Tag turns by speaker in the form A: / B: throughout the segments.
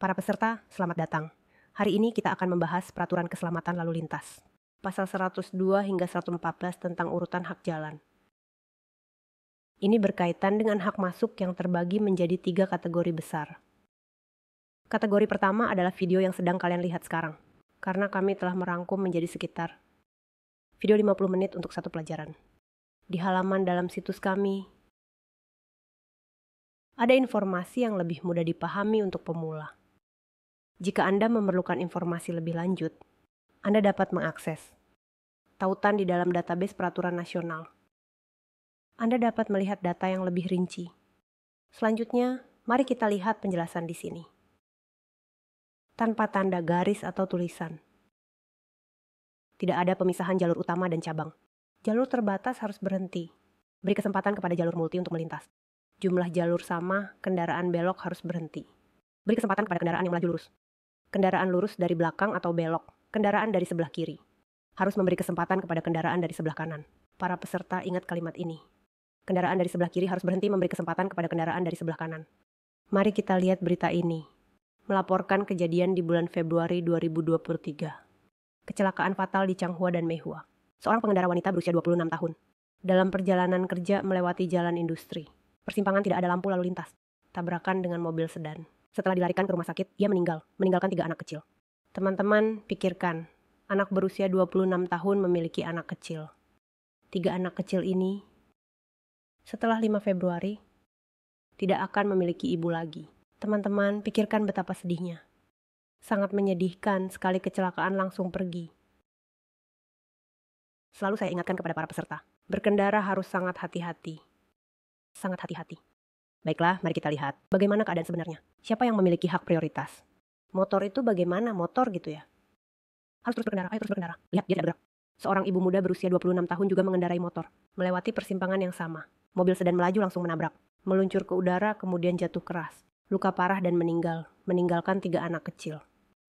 A: Para peserta, selamat datang. Hari ini kita akan membahas peraturan keselamatan lalu lintas. Pasal 102 hingga 114 tentang urutan hak jalan. Ini berkaitan dengan hak masuk yang terbagi menjadi 3 kategori besar. Kategori pertama adalah video yang sedang kalian lihat sekarang, karena kami telah merangkum menjadi sekitar video 50 menit untuk satu pelajaran. Di halaman dalam situs kami, ada informasi yang lebih mudah dipahami untuk pemula. Jika Anda memerlukan informasi lebih lanjut, Anda dapat mengakses tautan di dalam database peraturan nasional. Anda dapat melihat data yang lebih rinci. Selanjutnya, mari kita lihat penjelasan di sini. Tanpa tanda garis atau tulisan. Tidak ada pemisahan jalur utama dan cabang. Jalur terbatas harus berhenti. Beri kesempatan kepada jalur multi untuk melintas. Jumlah jalur sama, kendaraan belok harus berhenti. Beri kesempatan kepada kendaraan yang melaju lurus. Kendaraan lurus dari belakang atau belok, kendaraan dari sebelah kiri. Harus memberi kesempatan kepada kendaraan dari sebelah kanan. Para peserta ingat kalimat ini. Kendaraan dari sebelah kiri harus berhenti memberi kesempatan kepada kendaraan dari sebelah kanan. Mari kita lihat berita ini. Melaporkan kejadian di bulan Februari 2023. Kecelakaan fatal di Changhua dan Meihua. Seorang pengendara wanita berusia 26 tahun. Dalam perjalanan kerja melewati jalan industri. Persimpangan tidak ada lampu lalu lintas. Tabrakan dengan mobil sedan. Setelah dilarikan ke rumah sakit, ia meninggalkan 3 anak kecil. Teman-teman, pikirkan, anak berusia 26 tahun memiliki anak kecil. 3 anak kecil ini, setelah 5 Februari, tidak akan memiliki ibu lagi. Teman-teman, pikirkan betapa sedihnya. Sangat menyedihkan sekali kecelakaan langsung pergi. Selalu saya ingatkan kepada para peserta, berkendara harus sangat hati-hati. Sangat hati-hati. Baiklah, mari kita lihat bagaimana keadaan sebenarnya. Siapa yang memiliki hak prioritas? Motor itu bagaimana? Motor gitu ya. Harus terus berkendara, ayo terus berkendara. Lihat, dia tidak bergerak. Seorang ibu muda berusia 26 tahun juga mengendarai motor. Melewati persimpangan yang sama. Mobil sedan melaju langsung menabrak. Meluncur ke udara kemudian jatuh keras. Luka parah dan meninggal. Meninggalkan 3 anak kecil.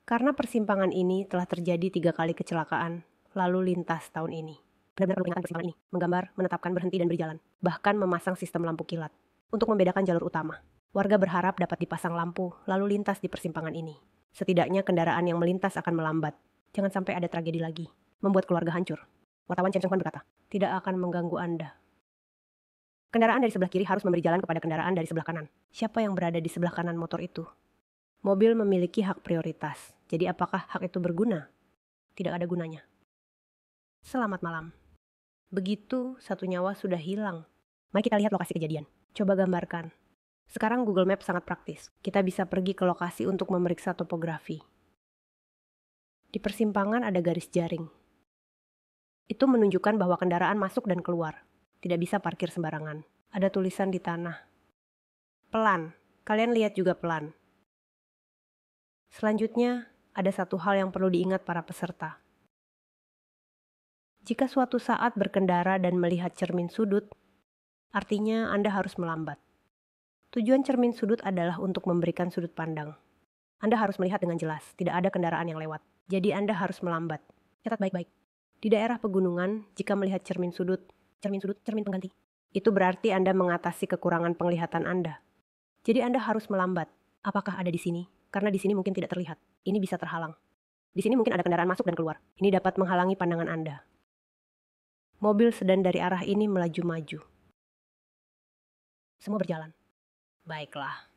A: Karena persimpangan ini telah terjadi 3 kali kecelakaan lalu lintas tahun ini. Benar-benar perlu ingatkan persimpangan ini. Menggambar, menetapkan berhenti dan berjalan. Bahkan memasang sistem lampu kilat. Untuk membedakan jalur utama, warga berharap dapat dipasang lampu lalu lintas di persimpangan ini. Setidaknya kendaraan yang melintas akan melambat. Jangan sampai ada tragedi lagi, membuat keluarga hancur. Wartawan Chen Sung-hwan berkata, tidak akan mengganggu Anda. Kendaraan dari sebelah kiri harus memberi jalan kepada kendaraan dari sebelah kanan. Siapa yang berada di sebelah kanan motor itu? Mobil memiliki hak prioritas. Jadi apakah hak itu berguna? Tidak ada gunanya. Selamat malam. Begitu, 1 nyawa sudah hilang. Mari kita lihat lokasi kejadian. Coba gambarkan. Sekarang Google Maps sangat praktis. Kita bisa pergi ke lokasi untuk memeriksa topografi. Di persimpangan ada garis jaring. Itu menunjukkan bahwa kendaraan masuk dan keluar. Tidak bisa parkir sembarangan. Ada tulisan di tanah. Pelan. Kalian lihat juga pelan. Selanjutnya, ada satu hal yang perlu diingat para peserta. Jika suatu saat berkendara dan melihat cermin sudut, artinya Anda harus melambat. Tujuan cermin sudut adalah untuk memberikan sudut pandang. Anda harus melihat dengan jelas, tidak ada kendaraan yang lewat. Jadi Anda harus melambat. Catat baik-baik. Di daerah pegunungan, jika melihat cermin pengganti. Itu berarti Anda mengatasi kekurangan penglihatan Anda. Jadi Anda harus melambat. Apakah ada di sini? Karena di sini mungkin tidak terlihat. Ini bisa terhalang. Di sini mungkin ada kendaraan masuk dan keluar. Ini dapat menghalangi pandangan Anda. Mobil sedan dari arah ini melaju maju. Semua berjalan. Baiklah.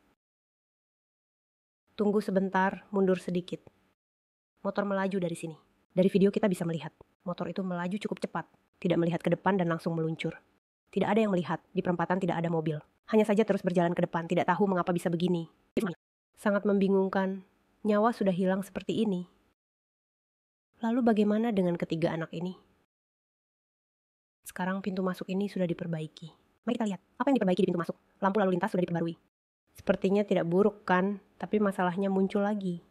A: Tunggu sebentar, mundur sedikit. Motor melaju dari sini. Dari video kita bisa melihat, motor itu melaju cukup cepat. Tidak melihat ke depan dan langsung meluncur. Tidak ada yang melihat, di perempatan tidak ada mobil. Hanya saja terus berjalan ke depan, tidak tahu mengapa bisa begini. Sangat membingungkan, nyawa sudah hilang seperti ini. Lalu bagaimana dengan ketiga anak ini? Sekarang pintu masuk ini sudah diperbaiki. Mari kita lihat, apa yang diperbaiki di pintu masuk? Lampu lalu lintas sudah diperbarui. Sepertinya tidak buruk kan, tapi masalahnya muncul lagi.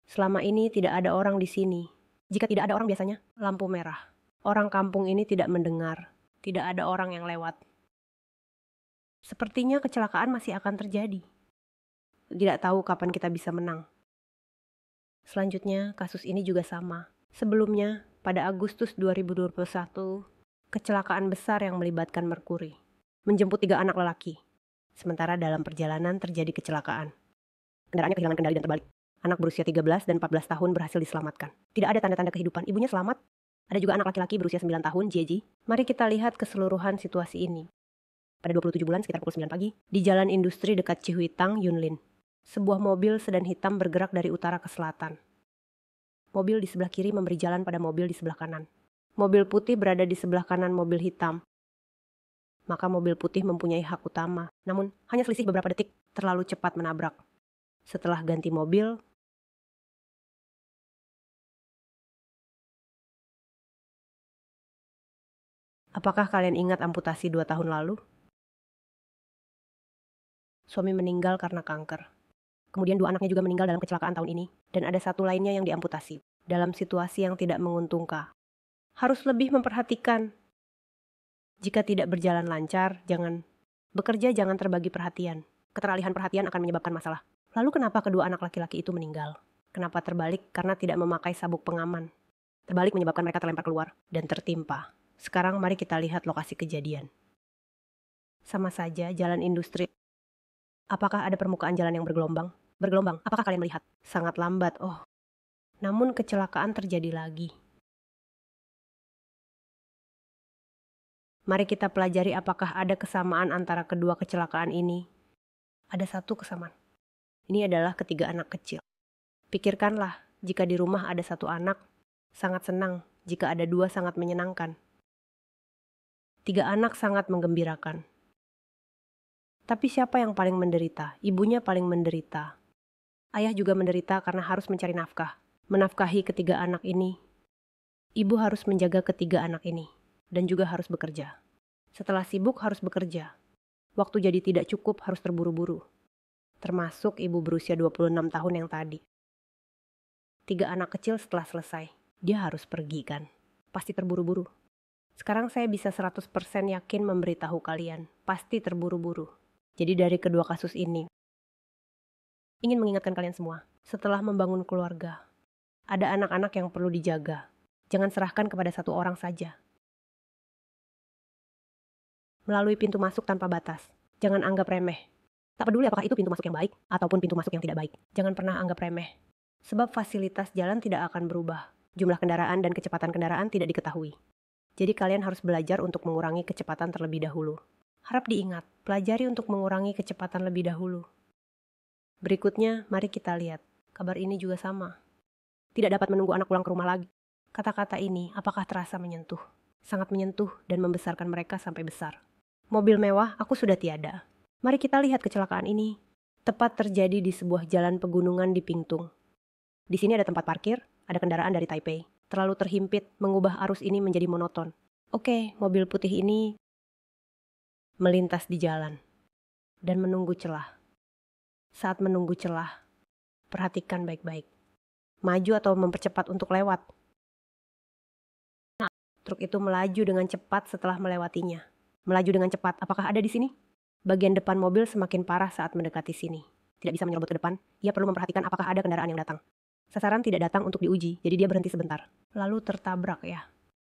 A: Selama ini tidak ada orang di sini. Jika tidak ada orang biasanya, lampu merah. Orang kampung ini tidak mendengar. Tidak ada orang yang lewat. Sepertinya kecelakaan masih akan terjadi. Tidak tahu kapan kita bisa menang. Selanjutnya, kasus ini juga sama. Sebelumnya, pada Agustus 2021, kecelakaan besar yang melibatkan Merkuri. Menjemput 3 anak lelaki. Sementara dalam perjalanan terjadi kecelakaan. Kendaraannya kehilangan kendali dan terbalik. Anak berusia 13 dan 14 tahun berhasil diselamatkan. Tidak ada tanda-tanda kehidupan. Ibunya selamat. Ada juga anak laki-laki berusia 9 tahun, Jieji. Mari kita lihat keseluruhan situasi ini. Pada 27 bulan sekitar pukul 9 pagi, di jalan industri dekat Cihuitang, Yunlin. Sebuah mobil sedan hitam bergerak dari utara ke selatan. Mobil di sebelah kiri memberi jalan pada mobil di sebelah kanan. Mobil putih berada di sebelah kanan mobil hitam. Maka mobil putih mempunyai hak utama. Namun, hanya selisih beberapa detik, terlalu cepat menabrak. Setelah ganti mobil, apakah kalian ingat amputasi 2 tahun lalu? Suami meninggal karena kanker. Kemudian 2 anaknya juga meninggal dalam kecelakaan tahun ini. Dan ada 1 lainnya yang diamputasi. Dalam situasi yang tidak menguntungkan. Harus lebih memperhatikan. Jika tidak berjalan lancar, jangan terbagi perhatian. Keteralihan perhatian akan menyebabkan masalah. Lalu kenapa kedua anak laki-laki itu meninggal? Kenapa terbalik? Karena tidak memakai sabuk pengaman. Terbalik menyebabkan mereka terlempar keluar dan tertimpa. Sekarang mari kita lihat lokasi kejadian. Sama saja jalan industri. Apakah ada permukaan jalan yang bergelombang? Bergelombang, apakah kalian melihat? Sangat lambat, Namun kecelakaan terjadi lagi. Mari kita pelajari apakah ada kesamaan antara kedua kecelakaan ini. Ada satu kesamaan. Ini adalah ketiga anak kecil. Pikirkanlah, jika di rumah ada 1 anak, sangat senang. Jika ada 2, sangat menyenangkan. 3 anak sangat menggembirakan. Tapi siapa yang paling menderita? Ibunya paling menderita. Ayah juga menderita karena harus mencari nafkah. Menafkahi ketiga anak ini. Ibu harus menjaga ketiga anak ini. Dan juga harus bekerja. Setelah sibuk harus bekerja. Waktu jadi tidak cukup, harus terburu-buru. Termasuk ibu berusia 26 tahun yang tadi. 3 anak kecil setelah selesai. Dia harus pergi kan. Pasti terburu-buru. Sekarang saya bisa 100% yakin memberitahu kalian. Pasti terburu-buru. Jadi dari kedua kasus ini, ingin mengingatkan kalian semua, setelah membangun keluarga, ada anak-anak yang perlu dijaga. Jangan serahkan kepada 1 orang saja. Melalui pintu masuk tanpa batas. Jangan anggap remeh. Tak peduli apakah itu pintu masuk yang baik ataupun pintu masuk yang tidak baik. Jangan pernah anggap remeh. Sebab fasilitas jalan tidak akan berubah. Jumlah kendaraan dan kecepatan kendaraan tidak diketahui. Jadi kalian harus belajar untuk mengurangi kecepatan terlebih dahulu. Harap diingat, pelajari untuk mengurangi kecepatan lebih dahulu. Berikutnya, mari kita lihat. Kabar ini juga sama. Tidak dapat menunggu anak pulang ke rumah lagi. Kata-kata ini, apakah terasa menyentuh? Sangat menyentuh dan membesarkan mereka sampai besar. Mobil mewah, aku sudah tiada. Mari kita lihat kecelakaan ini. Tepat terjadi di sebuah jalan pegunungan di Pingtung. Di sini ada tempat parkir, ada kendaraan dari Taipei. Terlalu terhimpit, mengubah arus ini menjadi monoton. Oke, mobil putih ini melintas di jalan dan menunggu celah. Saat menunggu celah, perhatikan baik-baik. Maju atau mempercepat untuk lewat. Truk itu melaju dengan cepat setelah melewatinya. Melaju dengan cepat, apakah ada di sini? Bagian depan mobil semakin parah saat mendekati sini. Tidak bisa menyerobot ke depan, ia perlu memperhatikan apakah ada kendaraan yang datang. Sasaran tidak datang untuk diuji, jadi dia berhenti sebentar. Lalu tertabrak ya.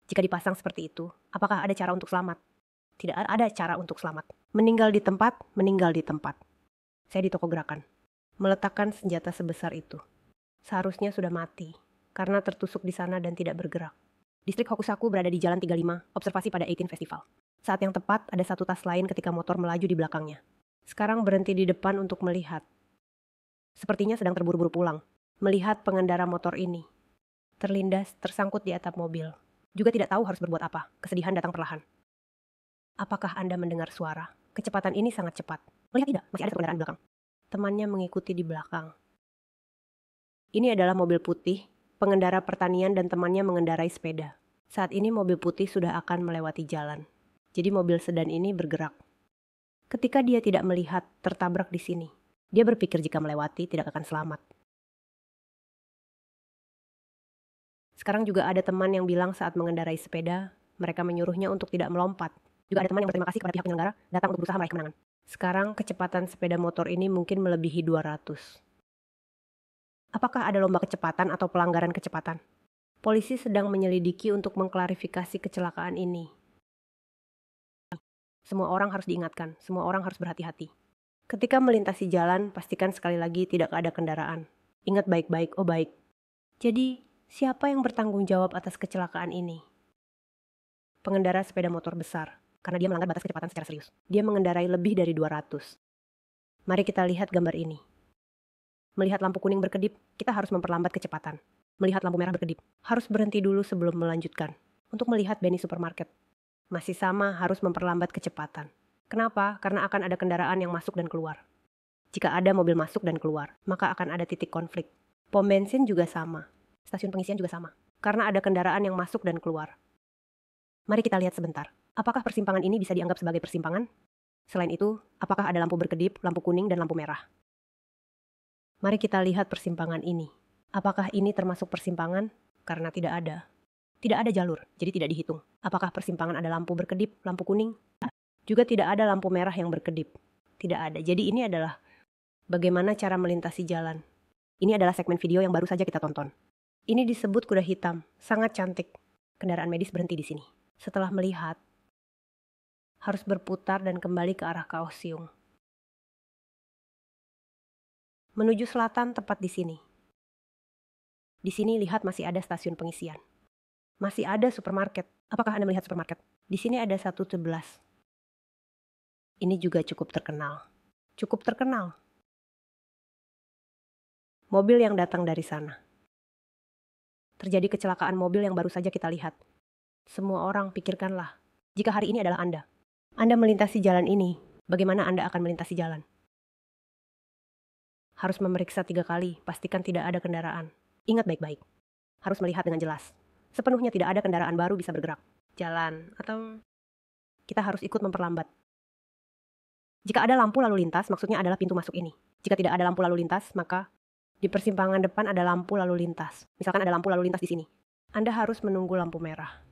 A: Jika dipasang seperti itu, apakah ada cara untuk selamat? Tidak ada cara untuk selamat. Meninggal di tempat, meninggal di tempat. Saya di toko gerakan. Meletakkan senjata sebesar itu. Seharusnya sudah mati, karena tertusuk di sana dan tidak bergerak. Distrik Hokusaku berada di Jalan 35, observasi pada 18 Festival. Saat yang tepat, ada 1 tas lain ketika motor melaju di belakangnya. Sekarang berhenti di depan untuk melihat. Sepertinya sedang terburu-buru pulang. Melihat pengendara motor ini. Terlindas, tersangkut di atap mobil. Juga tidak tahu harus berbuat apa. Kesedihan datang perlahan. Apakah Anda mendengar suara? Kecepatan ini sangat cepat. Melihat tidak, masih ada 1 kendaraan di belakang. Temannya mengikuti di belakang. Ini adalah mobil putih, pengendara pertanian dan temannya mengendarai sepeda. Saat ini mobil putih sudah akan melewati jalan. Jadi mobil sedan ini bergerak. Ketika dia tidak melihat, tertabrak di sini. Dia berpikir jika melewati tidak akan selamat. Sekarang juga ada teman yang bilang saat mengendarai sepeda, mereka menyuruhnya untuk tidak melompat. Juga ada teman yang berterima kasih kepada pihak penyelenggara, datang untuk berusaha meraih kemenangan. Sekarang kecepatan sepeda motor ini mungkin melebihi 200. Apakah ada lomba kecepatan atau pelanggaran kecepatan? Polisi sedang menyelidiki untuk mengklarifikasi kecelakaan ini. Semua orang harus diingatkan, semua orang harus berhati-hati. Ketika melintasi jalan, pastikan sekali lagi tidak ada kendaraan. Ingat baik-baik, oh baik. Jadi, siapa yang bertanggung jawab atas kecelakaan ini? Pengendara sepeda motor besar, karena dia melanggar batas kecepatan secara serius. Dia mengendarai lebih dari 200. Mari kita lihat gambar ini. Melihat lampu kuning berkedip, kita harus memperlambat kecepatan. Melihat lampu merah berkedip, harus berhenti dulu sebelum melanjutkan. Untuk melihat Benny Supermarket, masih sama harus memperlambat kecepatan. Kenapa? Karena akan ada kendaraan yang masuk dan keluar. Jika ada mobil masuk dan keluar, maka akan ada titik konflik. Pom bensin juga sama. Stasiun pengisian juga sama. Karena ada kendaraan yang masuk dan keluar. Mari kita lihat sebentar. Apakah persimpangan ini bisa dianggap sebagai persimpangan? Selain itu, apakah ada lampu berkedip, lampu kuning, dan lampu merah? Mari kita lihat persimpangan ini. Apakah ini termasuk persimpangan? Karena tidak ada. Tidak ada jalur, jadi tidak dihitung. Apakah persimpangan ada lampu berkedip, lampu kuning? Juga tidak ada lampu merah yang berkedip. Tidak ada. Jadi ini adalah bagaimana cara melintasi jalan. Ini adalah segmen video yang baru saja kita tonton. Ini disebut kuda hitam, sangat cantik. Kendaraan medis berhenti di sini. Setelah melihat, harus berputar dan kembali ke arah Kaohsiung. Menuju selatan tepat di sini. Di sini lihat masih ada stasiun pengisian. Masih ada supermarket. Apakah Anda melihat supermarket? Di sini ada 111. Ini juga cukup terkenal. Cukup terkenal. Mobil yang datang dari sana. Terjadi kecelakaan mobil yang baru saja kita lihat. Semua orang pikirkanlah, jika hari ini adalah Anda. Anda melintasi jalan ini, bagaimana Anda akan melintasi jalan? Harus memeriksa 3 kali, pastikan tidak ada kendaraan. Ingat baik-baik. Harus melihat dengan jelas. Sepenuhnya tidak ada kendaraan baru bisa bergerak. Jalan, atau kita harus ikut memperlambat. Jika ada lampu lalu lintas, maksudnya adalah pintu masuk ini. Jika tidak ada lampu lalu lintas, maka di persimpangan depan ada lampu lalu lintas. Misalkan ada lampu lalu lintas di sini. Anda harus menunggu lampu merah.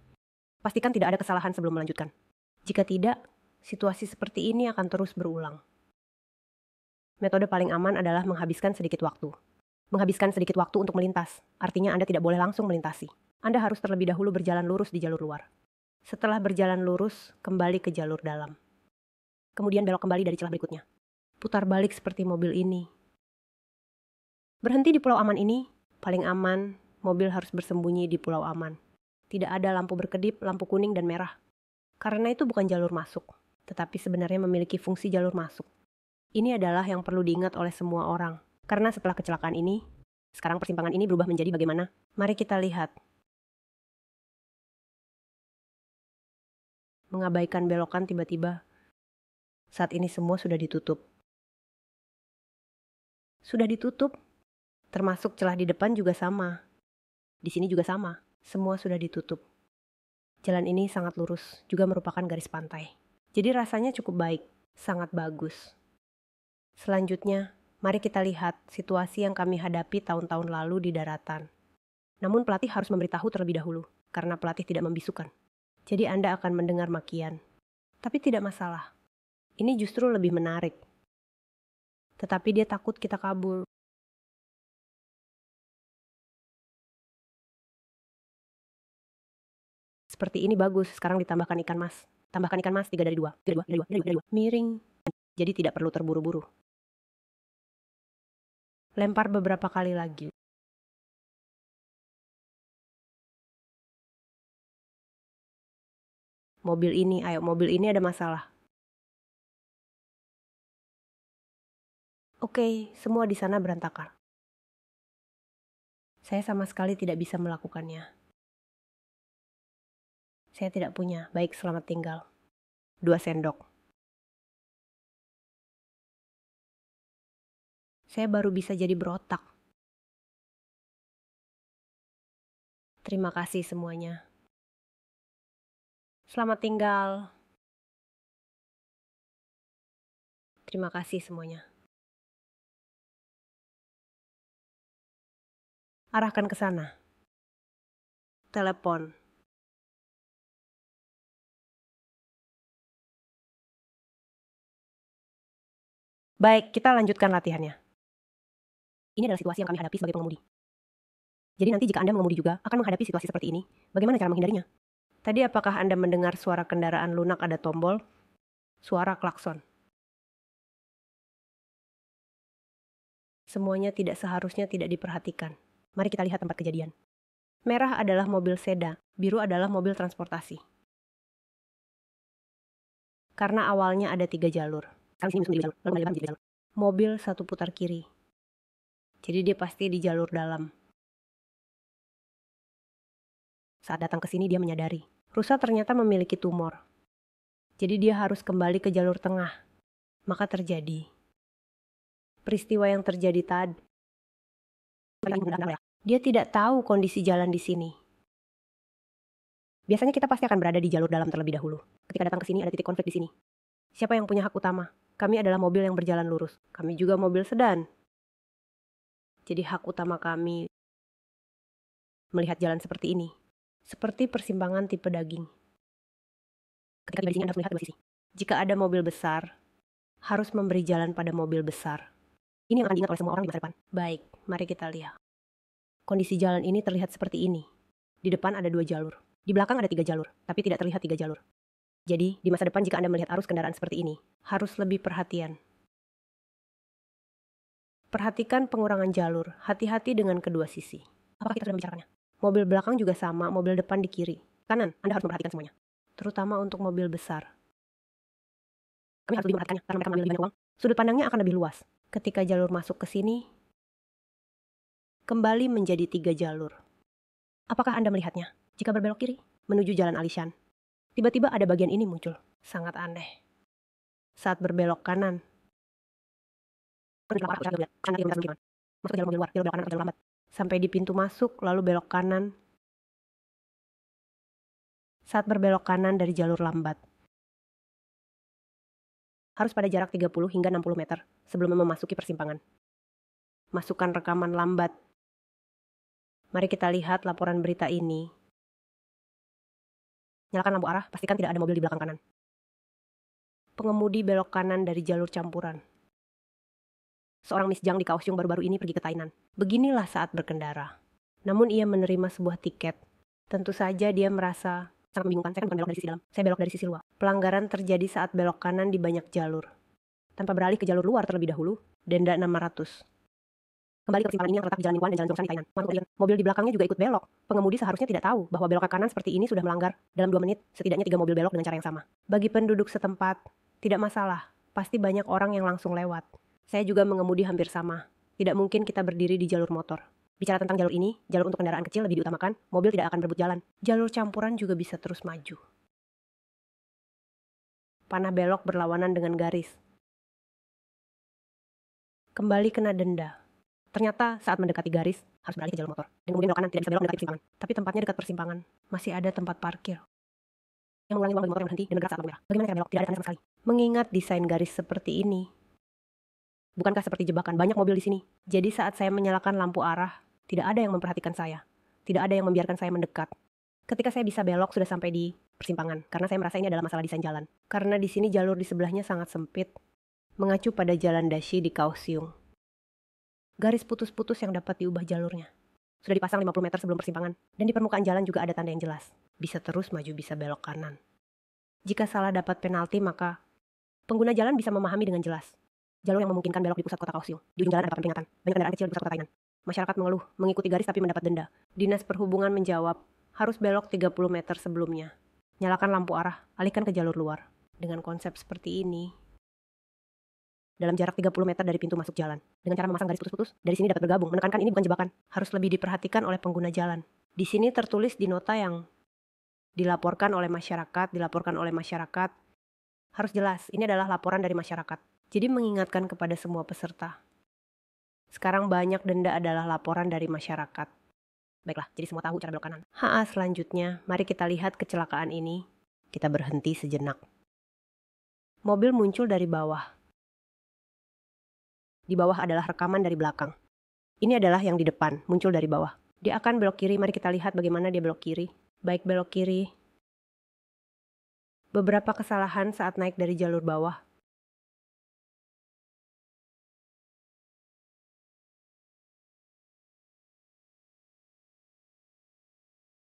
A: Pastikan tidak ada kesalahan sebelum melanjutkan. Jika tidak, situasi seperti ini akan terus berulang. Metode paling aman adalah menghabiskan sedikit waktu. Menghabiskan sedikit waktu untuk melintas, artinya Anda tidak boleh langsung melintasi. Anda harus terlebih dahulu berjalan lurus di jalur luar. Setelah berjalan lurus, kembali ke jalur dalam. Kemudian belok kembali dari celah berikutnya. Putar balik seperti mobil ini. Berhenti di pulau aman ini, paling aman, mobil harus bersembunyi di pulau aman. Tidak ada lampu berkedip, lampu kuning dan merah. Karena itu bukan jalur masuk, tetapi sebenarnya memiliki fungsi jalur masuk. Ini adalah yang perlu diingat oleh semua orang. Karena setelah kecelakaan ini, sekarang persimpangan ini berubah menjadi bagaimana? Mari kita lihat. Mengabaikan belokan tiba-tiba. Saat ini semua sudah ditutup. Sudah ditutup. Termasuk celah di depan juga sama. Di sini juga sama. Semua sudah ditutup. Jalan ini sangat lurus, juga merupakan garis pantai. Jadi rasanya cukup baik, sangat bagus. Selanjutnya, mari kita lihat situasi yang kami hadapi tahun-tahun lalu di daratan. Namun pelatih harus memberitahu terlebih dahulu, karena pelatih tidak membisukan. Jadi Anda akan mendengar makian. Tapi tidak masalah. Ini justru lebih menarik. Tetapi dia takut kita kabur. Seperti ini bagus, sekarang ditambahkan ikan mas. Tambahkan ikan mas 3 dari 2. Miring. Jadi tidak perlu terburu-buru. Lempar beberapa kali lagi. Mobil ini, ayo mobil ini ada masalah. Oke, semua di sana berantakan. Saya sama sekali tidak bisa melakukannya. Saya tidak punya, baik selamat tinggal. 2 sendok. Saya baru bisa jadi berotak. Terima kasih semuanya. Selamat tinggal. Terima kasih semuanya. Arahkan ke sana. Telepon. Baik, kita lanjutkan latihannya. Ini adalah situasi yang kami hadapi sebagai pengemudi. Jadi nanti jika Anda mengemudi juga akan menghadapi situasi seperti ini, bagaimana cara menghindarinya? Tadi apakah Anda mendengar suara kendaraan lunak ada tombol? Suara klakson. Semuanya tidak seharusnya tidak diperhatikan. Mari kita lihat tempat kejadian. Merah adalah mobil sedan, biru adalah mobil transportasi. Karena awalnya ada 3 jalur. Sekarang sini jalur, lalu menjadi jalur. Mobil satu putar kiri. Jadi dia pasti di jalur dalam. Saat datang ke sini dia menyadari, rusa ternyata memiliki tumor. Jadi dia harus kembali ke jalur tengah. Maka terjadi peristiwa yang terjadi tadi. Dia tidak tahu kondisi jalan di sini. Biasanya kita pasti akan berada di jalur dalam terlebih dahulu. Ketika datang ke sini ada titik konflik di sini. Siapa yang punya hak utama? Kami adalah mobil yang berjalan lurus. Kami juga mobil sedan. Jadi hak utama kami melihat jalan seperti ini. Seperti persimpangan tipe daging. Ketika tiba di sini Anda harus melihat dua sisi. Jika ada mobil besar, harus memberi jalan pada mobil besar. Ini yang akan diingat oleh semua orang di masa depan. Baik, mari kita lihat. Kondisi jalan ini terlihat seperti ini. Di depan ada 2 jalur. Di belakang ada 3 jalur, tapi tidak terlihat 3 jalur. Jadi, di masa depan jika Anda melihat arus kendaraan seperti ini, harus lebih perhatian. Perhatikan pengurangan jalur, hati-hati dengan kedua sisi. Apakah kita sudah membicarakannya? Mobil belakang juga sama, mobil depan di kiri. Kanan, Anda harus memperhatikan semuanya. Terutama untuk mobil besar. Kami harus lebih memperhatikannya, karena mereka mengambil lebih banyak uang. Sudut pandangnya akan lebih luas. Ketika jalur masuk ke sini, kembali menjadi 3 jalur. Apakah Anda melihatnya? Jika berbelok kiri, menuju Jalan Alishan, tiba-tiba ada bagian ini muncul. Sangat aneh. Saat berbelok kanan, masuk ke jalan mobil luar, belok kanan atau jalur lambat. Sampai di pintu masuk, lalu belok kanan. Saat berbelok kanan dari jalur lambat, harus pada jarak 30 hingga 60 meter sebelum memasuki persimpangan. Masukkan rekaman lambat. Mari kita lihat laporan berita ini. Nyalakan lampu arah, pastikan tidak ada mobil di belakang kanan. Pengemudi belok kanan dari jalur campuran. Seorang misjang di Kaohsiung baru-baru ini pergi ke Tainan. Beginilah saat berkendara. Namun ia menerima sebuah tiket. Tentu saja dia merasa sangat membingungkan. Saya kan bukan belok dari sisi dalam, saya belok dari sisi luar. Pelanggaran terjadi saat belok kanan di banyak jalur. Tanpa beralih ke jalur luar terlebih dahulu, denda 600. Kembali ke persimpangan ini yang terletak di Jalan Ningguan dan Jalan Zhongshan di Tainan. Mobil di belakangnya juga ikut belok. Pengemudi seharusnya tidak tahu bahwa belok ke kanan seperti ini sudah melanggar. Dalam 2 menit, setidaknya 3 mobil belok dengan cara yang sama. Bagi penduduk setempat, tidak masalah. Pasti banyak orang yang langsung lewat. Saya juga mengemudi hampir sama. Tidak mungkin kita berdiri di jalur motor. Bicara tentang jalur ini, jalur untuk kendaraan kecil lebih diutamakan, mobil tidak akan berebut jalan. Jalur campuran juga bisa terus maju. Panah belok berlawanan dengan garis. Kembali kena denda. Ternyata saat mendekati garis, harus beralih ke jalur motor. Dan kemudian belok kanan, tidak bisa belok mendekati persimpangan. Tapi tempatnya dekat persimpangan. Masih ada tempat parkir. Yang mengurangi uang bagi motor yang berhenti dan bergerak saat lampu merah. Bagaimana cara belok? Tidak ada tanda sama sekali. Mengingat desain garis seperti ini, bukankah seperti jebakan? Banyak mobil di sini. Jadi saat saya menyalakan lampu arah, tidak ada yang memperhatikan saya. Tidak ada yang membiarkan saya mendekat. Ketika saya bisa belok, sudah sampai di persimpangan. Karena saya merasa ini adalah masalah desain jalan. Karena di sini jalur di sebelahnya sangat sempit, mengacu pada jalan Dashi di Kaohsiung. Garis putus-putus yang dapat diubah jalurnya. Sudah dipasang 50 meter sebelum persimpangan. Dan di permukaan jalan juga ada tanda yang jelas. Bisa terus maju, bisa belok kanan. Jika salah dapat penalti, maka pengguna jalan bisa memahami dengan jelas. Jalur yang memungkinkan belok di pusat kota Kaohsiung. Di ujung jalan ada papan peringatan. Banyak kendaraan kecil di pusat kota Tainan. Masyarakat mengeluh, mengikuti garis tapi mendapat denda. Dinas Perhubungan menjawab, harus belok 30 meter sebelumnya. Nyalakan lampu arah, alihkan ke jalur luar. Dengan konsep seperti ini, dalam jarak 30 meter dari pintu masuk jalan. Dengan cara memasang garis putus-putus, dari sini dapat bergabung. Menekankan ini bukan jebakan. Harus lebih diperhatikan oleh pengguna jalan. Di sini tertulis di nota yang dilaporkan oleh masyarakat. Harus jelas, ini adalah laporan dari masyarakat. Jadi mengingatkan kepada semua peserta. Sekarang banyak denda adalah laporan dari masyarakat. Baiklah, jadi semua tahu cara belok kanan. Selanjutnya, mari kita lihat kecelakaan ini. Kita berhenti sejenak. Mobil muncul dari bawah. Di bawah adalah rekaman dari belakang. Ini adalah yang di depan, muncul dari bawah. Dia akan belok kiri, mari kita lihat bagaimana dia belok kiri. Baik belok kiri. Beberapa kesalahan saat naik dari jalur bawah.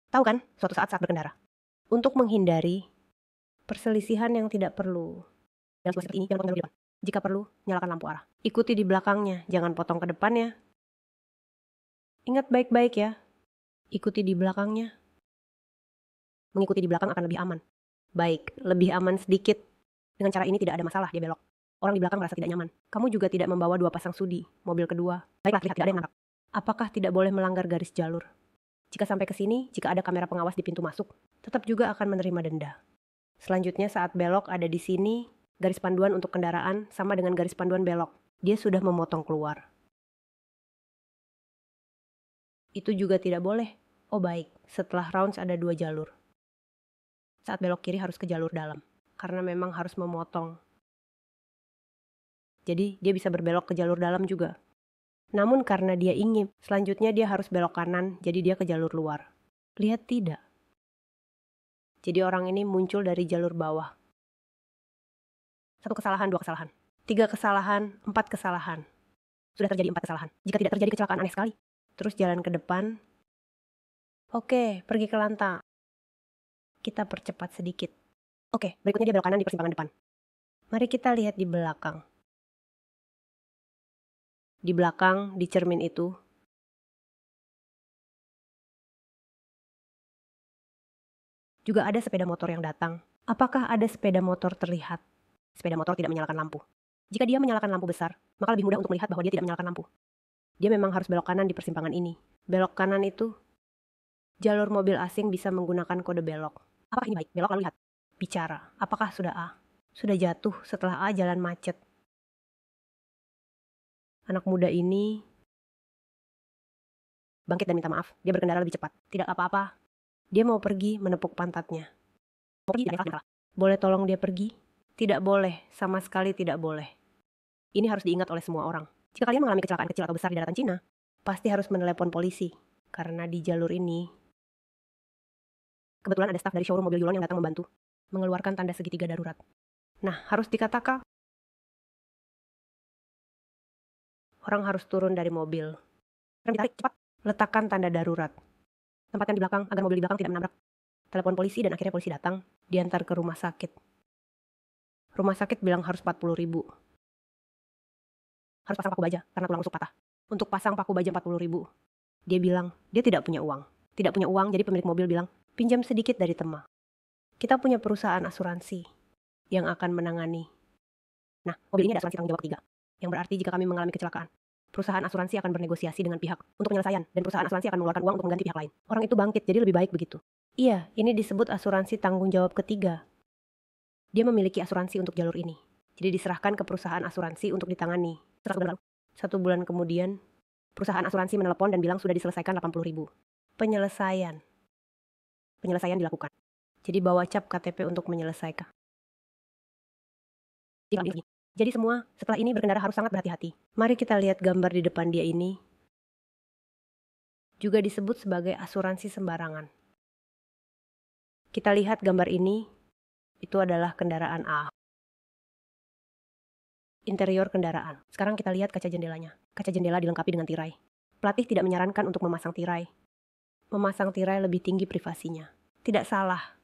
A: Tahu kan, suatu saat berkendara. Untuk menghindari perselisihan yang tidak perlu. Dalam situasi seperti ini, jangan lupa di depan. Jika perlu, nyalakan lampu arah. Ikuti di belakangnya, jangan potong ke depannya. Ingat baik-baik ya, ikuti di belakangnya. Mengikuti di belakang akan lebih aman. Baik, lebih aman sedikit. Dengan cara ini tidak ada masalah dia belok. Orang di belakang merasa tidak nyaman. Kamu juga tidak membawa 2 pasang sudi, mobil kedua. Baiklah, terlihat tidak ada yang nangkap. Apakah tidak boleh melanggar garis jalur? Jika sampai ke sini, jika ada kamera pengawas di pintu masuk, tetap juga akan menerima denda. Selanjutnya saat belok ada di sini, garis panduan untuk kendaraan sama dengan garis panduan belok. Dia sudah memotong keluar. Itu juga tidak boleh. Oh baik, setelah rounds ada 2 jalur. Saat belok kiri harus ke jalur dalam, karena memang harus memotong. Jadi dia bisa berbelok ke jalur dalam juga. Namun karena dia ingin, selanjutnya dia harus belok kanan, jadi dia ke jalur luar. Lihat tidak? Jadi orang ini muncul dari jalur bawah. 1 kesalahan, 2 kesalahan. 3 kesalahan, 4 kesalahan. Sudah terjadi 4 kesalahan. Jika tidak terjadi kecelakaan aneh sekali. Terus jalan ke depan. Oke, pergi ke Lanta. Kita percepat sedikit. Oke, berikutnya dia belok kanan di persimpangan depan. Mari kita lihat di belakang. Di belakang, di cermin itu, juga ada sepeda motor yang datang. Apakah ada sepeda motor terlihat? Sepeda motor tidak menyalakan lampu. Jika dia menyalakan lampu besar, maka lebih mudah untuk melihat bahwa dia tidak menyalakan lampu. Dia memang harus belok kanan di persimpangan ini. Belok kanan itu, jalur mobil asing bisa menggunakan kode belok. Apakah ini baik? Belok lalu lihat. Bicara. Apakah sudah A? Sudah jatuh setelah A jalan macet. Anak muda ini bangkit dan minta maaf. Dia berkendara lebih cepat. Tidak apa-apa. Dia mau pergi menepuk pantatnya. Mau pergi, tidak salah. Boleh tolong dia pergi? Tidak boleh. Sama sekali tidak boleh. Ini harus diingat oleh semua orang. Jika kalian mengalami kecelakaan kecil atau besar di daratan Cina, pasti harus menelepon polisi. Karena di jalur ini, kebetulan ada staf dari showroom mobil Yulon yang datang membantu mengeluarkan tanda segitiga darurat. Nah, harus dikatakan, orang harus turun dari mobil. Rem ditarik, cepat. Letakkan tanda darurat. Tempatkan di belakang agar mobil di belakang tidak menabrak. Telepon polisi dan akhirnya polisi datang, diantar ke rumah sakit. Rumah sakit bilang harus 40.000. Harus pasang paku baja karena tulang rusuk patah. Untuk pasang paku baja 40.000. Dia bilang, dia tidak punya uang. Tidak punya uang, jadi pemilik mobil bilang, pinjam sedikit dari teman. Kita punya perusahaan asuransi yang akan menangani. Nah, mobil ini ada asuransi tanggung jawab ketiga. Yang berarti jika kami mengalami kecelakaan, perusahaan asuransi akan bernegosiasi dengan pihak untuk penyelesaian dan perusahaan asuransi akan mengeluarkan uang untuk mengganti pihak lain. Orang itu bangkit, jadi lebih baik begitu. Iya, ini disebut asuransi tanggung jawab ketiga. Dia memiliki asuransi untuk jalur ini. Jadi diserahkan ke perusahaan asuransi untuk ditangani. 1 bulan kemudian, perusahaan asuransi menelepon dan bilang sudah diselesaikan 80.000. Penyelesaian dilakukan. Jadi bawa cap KTP untuk menyelesaikan. Jadi semua setelah ini berkendara harus sangat berhati-hati. Mari kita lihat gambar di depan dia ini. Juga disebut sebagai asuransi sembarangan. Kita lihat gambar ini, itu adalah kendaraan A. Interior kendaraan. Sekarang kita lihat kaca jendelanya. Kaca jendela dilengkapi dengan tirai. Pelatih tidak menyarankan untuk memasang tirai. Memasang tirai lebih tinggi privasinya. Tidak salah.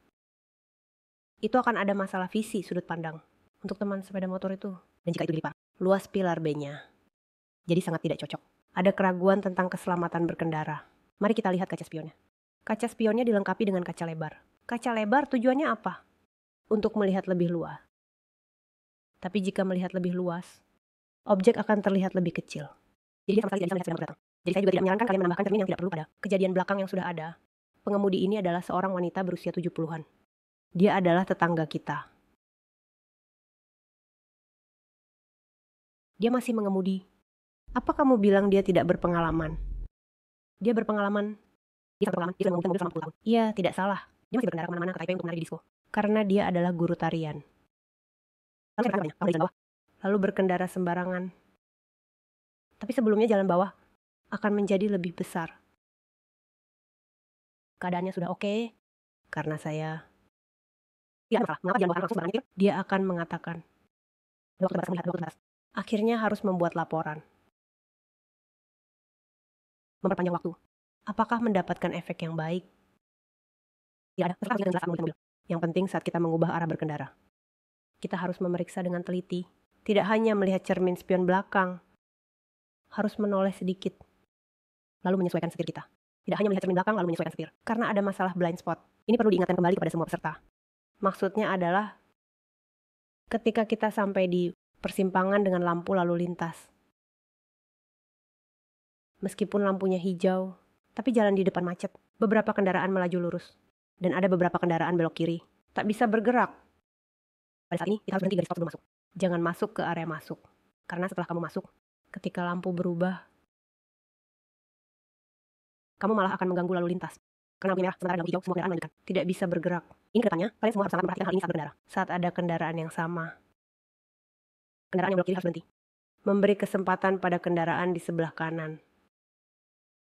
A: Itu akan ada masalah visi sudut pandang untuk teman sepeda motor itu. Dan jika itu dilipat, luas pilar B-nya. Jadi sangat tidak cocok. Ada keraguan tentang keselamatan berkendara. Mari kita lihat kaca spionnya. Kaca spionnya dilengkapi dengan kaca lebar. Kaca lebar tujuannya apa? Untuk melihat lebih luas. Tapi jika melihat lebih luas, objek akan terlihat lebih kecil. Jadi sama sekali tidak bisa melihat sepeda motor datang. Jadi saya juga tidak menyarankan kalian menambahkan cermin yang tidak perlu pada kejadian belakang yang sudah ada. Pengemudi ini adalah seorang wanita berusia 70-an. Dia adalah tetangga kita. Dia masih mengemudi. Apa kamu bilang dia tidak berpengalaman? Dia berpengalaman. Dia sudah mengemudi mobil selama 10 tahun. Iya, tidak salah. Dia masih berkendara kemana-mana ke Taipei untuk menari di disco. Karena dia adalah guru tarian. Lalu berkendara sembarangan. Tapi sebelumnya jalan bawah akan menjadi lebih besar. Keadaannya sudah oke, karena saya tidak masalah. Mengapa jalan bawah langsung sembarangan? Dia akan mengatakan, waktu batas melihat, waktu batas. Akhirnya harus membuat laporan. Memperpanjang waktu. Apakah mendapatkan efek yang baik? Tidak ada. Yang penting saat kita mengubah arah berkendara, kita harus memeriksa dengan teliti Tidak hanya melihat cermin spion belakang, harus menoleh sedikit, lalu menyesuaikan setir kita. Tidak hanya melihat cermin belakang lalu menyesuaikan setir, karena ada masalah blind spot. Ini perlu diingatkan kembali kepada semua peserta. Maksudnya adalah ketika kita sampai di persimpangan dengan lampu lalu lintas. Meskipun lampunya hijau, tapi jalan di depan macet. Beberapa kendaraan melaju lurus, dan ada beberapa kendaraan belok kiri. Tak bisa bergerak. Pada saat ini, kita harus berhenti garis stop sebelum masuk. Jangan masuk ke area masuk. Karena setelah kamu masuk, ketika lampu berubah, kamu malah akan mengganggu lalu lintas. Karena lampu merah, sementara lampu hijau, semua kendaraan melanjutkan. Tidak bisa bergerak. Ini kedepannya, kalian semua harus sangat memperhatikan hal ini saat berkendara. Saat ada kendaraan yang sama, kendaraan yang belok kiri harus berhenti. Memberi kesempatan pada kendaraan di sebelah kanan.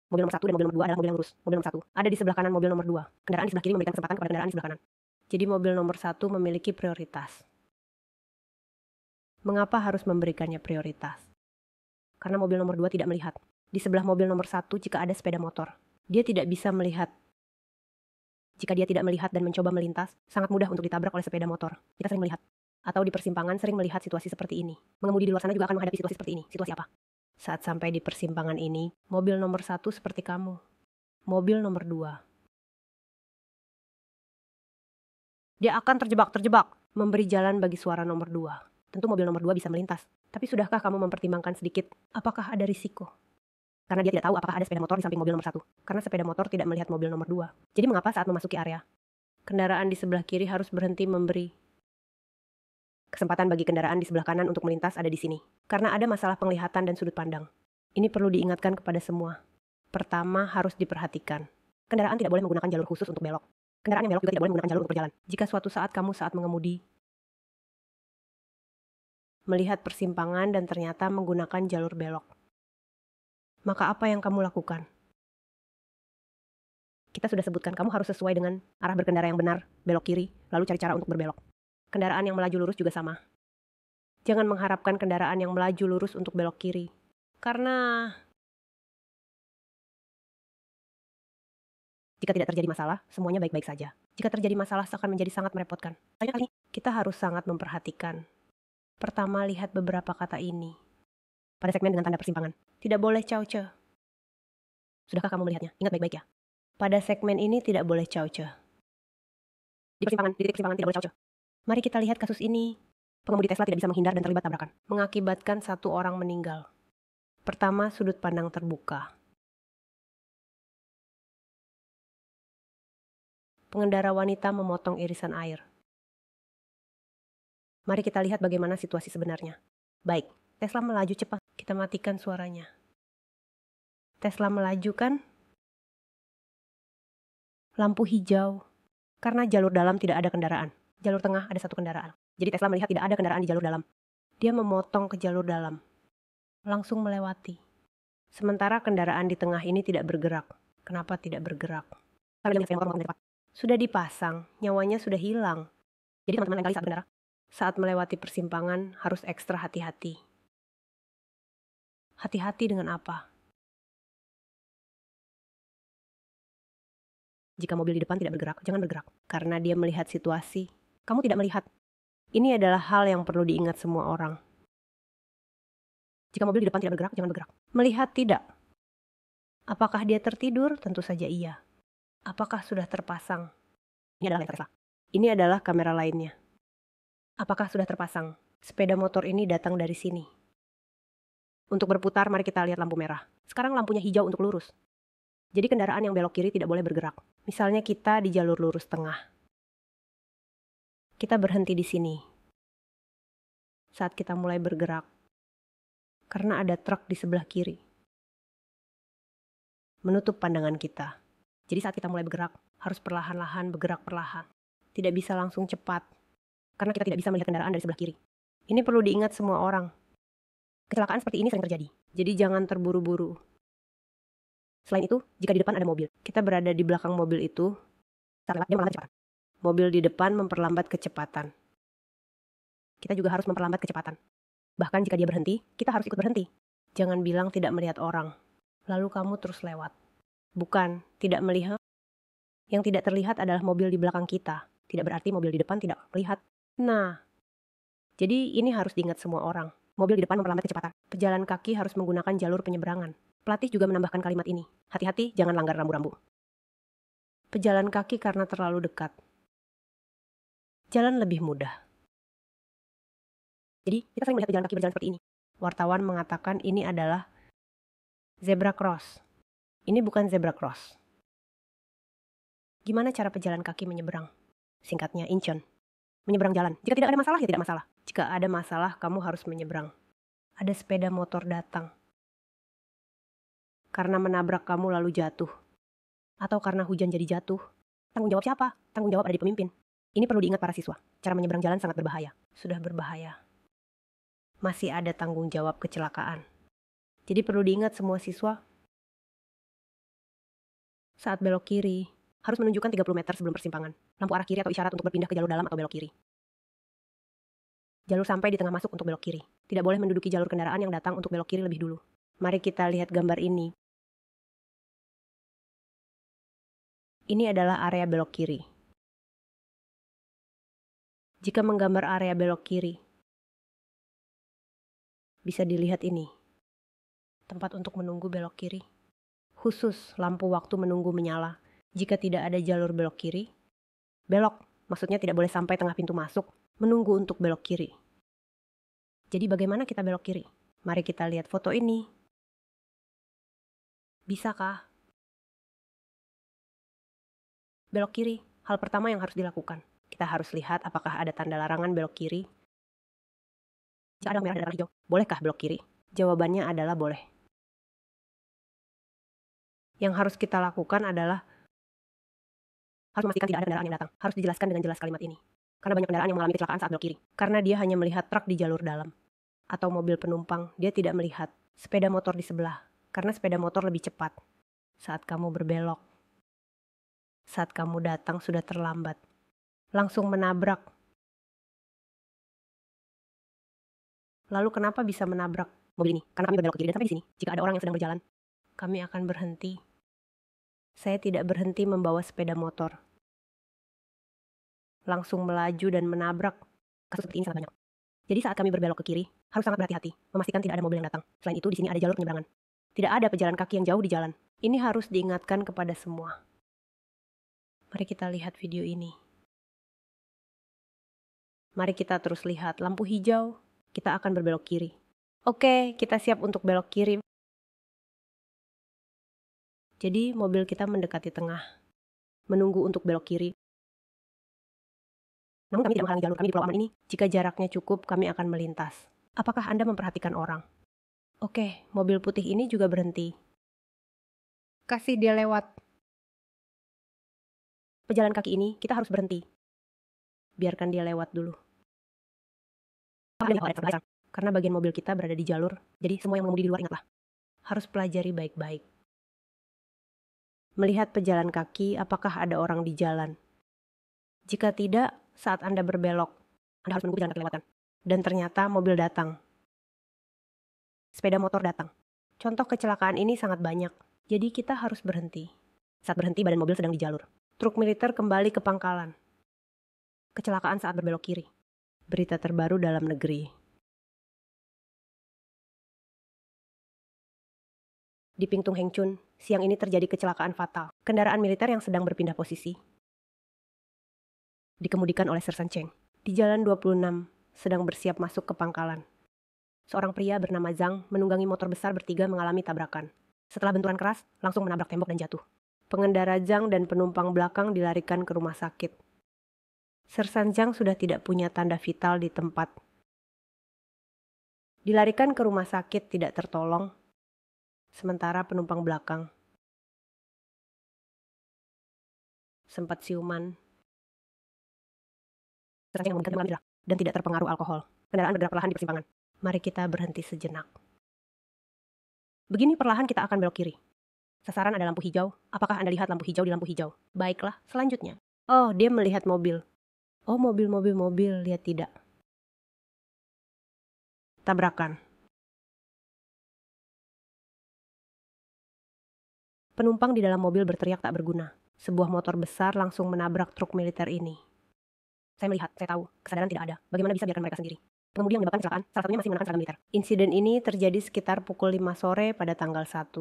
A: Mobil nomor 1 dan mobil nomor 2 adalah mobil yang lurus. Mobil nomor 1 ada di sebelah kanan mobil nomor 2. Kendaraan di sebelah kiri memberikan kesempatan kepada kendaraan di sebelah kanan. Jadi mobil nomor 1 memiliki prioritas. Mengapa harus memberikannya prioritas? Karena mobil nomor 2 tidak melihat. Di sebelah mobil nomor 1 jika ada sepeda motor, dia tidak bisa melihat. Jika dia tidak melihat dan mencoba melintas, sangat mudah untuk ditabrak oleh sepeda motor. Kita sering melihat. Atau di persimpangan sering melihat situasi seperti ini. Mengemudi di luar sana juga akan menghadapi situasi seperti ini. Situasi apa? Saat sampai di persimpangan ini, mobil nomor 1 seperti kamu. Mobil nomor 2. Dia akan terjebak, memberi jalan bagi suara nomor 2. Tentu mobil nomor 2 bisa melintas. Tapi sudahkah kamu mempertimbangkan sedikit, apakah ada risiko? Karena dia tidak tahu apakah ada sepeda motor di samping mobil nomor 1. Karena sepeda motor tidak melihat mobil nomor 2. Jadi mengapa saat memasuki area, kendaraan di sebelah kiri harus berhenti memberi kesempatan bagi kendaraan di sebelah kanan untuk melintas ada di sini. Karena ada masalah penglihatan dan sudut pandang. Ini perlu diingatkan kepada semua. Pertama, harus diperhatikan. Kendaraan tidak boleh menggunakan jalur khusus untuk belok. Kendaraan yang belok juga tidak boleh menggunakan jalur untuk berjalan. Jika suatu saat kamu saat mengemudi, melihat persimpangan dan ternyata menggunakan jalur belok, maka apa yang kamu lakukan? Kita sudah sebutkan, kamu harus sesuai dengan arah berkendara yang benar, belok kiri, lalu cari cara untuk berbelok. Kendaraan yang melaju lurus juga sama. Jangan mengharapkan kendaraan yang melaju lurus untuk belok kiri. Karena jika tidak terjadi masalah, semuanya baik-baik saja. Jika terjadi masalah, akan menjadi sangat merepotkan. Kali ini, kita harus sangat memperhatikan. Pertama, lihat beberapa kata ini. Pada segmen dengan tanda persimpangan. Tidak boleh cauce. Sudahkah kamu melihatnya? Ingat baik-baik ya. Pada segmen ini tidak boleh cauce. Di titik persimpangan tidak boleh cauce. Mari kita lihat kasus ini. Pengemudi Tesla tidak bisa menghindar dan terlibat tabrakan. Mengakibatkan 1 orang meninggal. Pertama, sudut pandang terbuka. Pengendara wanita memotong irisan air. Mari kita lihat bagaimana situasi sebenarnya. Baik, Tesla melaju cepat. Kita matikan suaranya. Tesla melaju kan? Lampu hijau. Karena jalur dalam tidak ada kendaraan. Jalur tengah ada 1 kendaraan. Jadi Tesla melihat tidak ada kendaraan di jalur dalam. Dia memotong ke jalur dalam. Langsung melewati. Sementara kendaraan di tengah ini tidak bergerak. Kenapa tidak bergerak? Karena dia motor cepat. Sudah dipasang, nyawanya sudah hilang. Jadi teman-teman lain kali saat berkendara, saat melewati persimpangan harus ekstra hati-hati. Hati-hati dengan apa? Jika mobil di depan tidak bergerak, jangan bergerak. Karena dia melihat situasi. Kamu tidak melihat. Ini adalah hal yang perlu diingat semua orang. Jika mobil di depan tidak bergerak, jangan bergerak. Melihat tidak. Apakah dia tertidur? Tentu saja iya. Apakah sudah terpasang? Ini adalah Tesla. Ini adalah kamera lainnya. Apakah sudah terpasang? Sepeda motor ini datang dari sini. Untuk berputar, mari kita lihat lampu merah. Sekarang lampunya hijau untuk lurus. Jadi kendaraan yang belok kiri tidak boleh bergerak. Misalnya kita di jalur lurus tengah. Kita berhenti di sini. Saat kita mulai bergerak. Karena ada truk di sebelah kiri. Menutup pandangan kita. Jadi saat kita mulai bergerak, harus perlahan-lahan bergerak perlahan. Tidak bisa langsung cepat. Karena kita tidak bisa melihat kendaraan dari sebelah kiri. Ini perlu diingat semua orang. Kecelakaan seperti ini sering terjadi. Jadi jangan terburu-buru. Selain itu, jika di depan ada mobil, kita berada di belakang mobil itu, saat lewat dia memperlambat kecepatan. Mobil di depan memperlambat kecepatan. Kita juga harus memperlambat kecepatan. Bahkan jika dia berhenti, kita harus ikut berhenti. Jangan bilang tidak melihat orang, lalu kamu terus lewat. Bukan, tidak melihat. Yang tidak terlihat adalah mobil di belakang kita. Tidak berarti mobil di depan tidak terlihat. Nah, Jadi ini harus diingat semua orang. Mobil di depan memperlambat kecepatan. Pejalan kaki harus menggunakan jalur penyeberangan. Pelatih juga menambahkan kalimat ini. Hati-hati, jangan langgar rambu-rambu. Pejalan kaki karena terlalu dekat. Jalan lebih mudah. Jadi kita sering melihat pejalan kaki berjalan seperti ini. Wartawan mengatakan ini adalah zebra cross. Ini bukan zebra cross. Gimana cara pejalan kaki menyeberang? Singkatnya, incheon. Menyeberang jalan. Jika tidak ada masalah, ya tidak masalah. Jika ada masalah, kamu harus menyeberang. Ada sepeda motor datang. Karena menabrak kamu lalu jatuh. Atau karena hujan jadi jatuh. Tanggung jawab siapa? Tanggung jawab ada di pemimpin. Ini perlu diingat para siswa. Cara menyeberang jalan sangat berbahaya. Sudah berbahaya. Masih ada tanggung jawab kecelakaan. Jadi perlu diingat semua siswa. Saat belok kiri, harus menunjukkan 30 meter sebelum persimpangan. Lampu arah kiri atau isyarat untuk berpindah ke jalur dalam atau belok kiri. Jalur sampai di tengah masuk untuk belok kiri. Tidak boleh menduduki jalur kendaraan yang datang untuk belok kiri lebih dulu. Mari kita lihat gambar ini. Ini adalah area belok kiri. Jika menggambar area belok kiri, bisa dilihat ini. Tempat untuk menunggu belok kiri. Khusus lampu waktu menunggu menyala. Jika tidak ada jalur belok kiri, belok, maksudnya tidak boleh sampai tengah pintu masuk, menunggu untuk belok kiri. Jadi bagaimana kita belok kiri? Mari kita lihat foto ini. Bisakah? Belok kiri, hal pertama yang harus dilakukan. Kita harus lihat apakah ada tanda larangan belok kiri. Jika ada merah dan hijau, bolehkah belok kiri? Jawabannya adalah boleh. Yang harus kita lakukan adalah harus memastikan tidak ada kendaraan yang datang. Harus dijelaskan dengan jelas kalimat ini. Karena banyak kendaraan yang mengalami kecelakaan saat belok kiri. Karena dia hanya melihat truk di jalur dalam. Atau mobil penumpang, dia tidak melihat sepeda motor di sebelah. Karena sepeda motor lebih cepat. Saat kamu berbelok. Saat kamu datang sudah terlambat. Langsung menabrak. Lalu kenapa bisa menabrak mobil ini? Karena kami berbelok ke kiri dan sampai di sini. Jika ada orang yang sedang berjalan, kami akan berhenti. Saya tidak berhenti membawa sepeda motor. Langsung melaju dan menabrak. Kasus seperti ini sangat banyak. Jadi saat kami berbelok ke kiri, harus sangat berhati-hati, memastikan tidak ada mobil yang datang. Selain itu, di sini ada jalur penyeberangan. Tidak ada pejalan kaki yang jauh di jalan. Ini harus diingatkan kepada semua. Mari kita lihat video ini. Mari kita terus lihat lampu hijau, kita akan berbelok kiri. Oke, kita siap untuk belok kiri. Jadi mobil kita mendekati tengah, menunggu untuk belok kiri. Namun kami tidak menghalangi jalur kami di Pulau Aman ini. Jika jaraknya cukup, kami akan melintas. Apakah Anda memperhatikan orang? Oke, mobil putih ini juga berhenti. Kasih dia lewat. Pejalan kaki ini, kita harus berhenti. Biarkan dia lewat dulu. Karena bagian mobil kita berada di jalur, jadi semua yang mengemudi di luar ingatlah. Harus pelajari baik-baik. Melihat pejalan kaki, apakah ada orang di jalan. Jika tidak, saat Anda berbelok, Anda harus menunggu pejalan kaki lewatan. Dan ternyata mobil datang. Sepeda motor datang. Contoh kecelakaan ini sangat banyak, jadi kita harus berhenti. Saat berhenti, badan mobil sedang di jalur. Truk militer kembali ke pangkalan. Kecelakaan saat berbelok kiri. Berita terbaru dalam negeri. Di Pingtung Hengchun, siang ini terjadi kecelakaan fatal. Kendaraan militer yang sedang berpindah posisi dikemudikan oleh Sersan Cheng. Di Jalan 26, sedang bersiap masuk ke pangkalan. Seorang pria bernama Zhang menunggangi motor besar bertiga mengalami tabrakan. Setelah benturan keras, langsung menabrak tembok dan jatuh. Pengendara Zhang dan penumpang belakang dilarikan ke rumah sakit. Sersan Zhang sudah tidak punya tanda vital di tempat. Dilarikan ke rumah sakit tidak tertolong, sementara penumpang belakang sempat siuman. Sersan Zhang mengalami cedera dan tidak terpengaruh alkohol. Kendaraan bergerak perlahan di persimpangan. Mari kita berhenti sejenak. Begini perlahan kita akan belok kiri. Sasaran ada lampu hijau. Apakah Anda lihat lampu hijau di lampu hijau? Baiklah, selanjutnya. Oh, dia melihat mobil. Oh, mobil. Lihat tidak. Tabrakan. Penumpang di dalam mobil berteriak tak berguna. Sebuah motor besar langsung menabrak truk militer ini. Saya melihat, saya tahu, kesadaran tidak ada. Bagaimana bisa biarkan mereka sendiri? pengemudi yang menyebabkan kecelakaan, salah satunya masih mengenakan seragam militer. Insiden ini terjadi sekitar pukul 5 sore pada tanggal 1.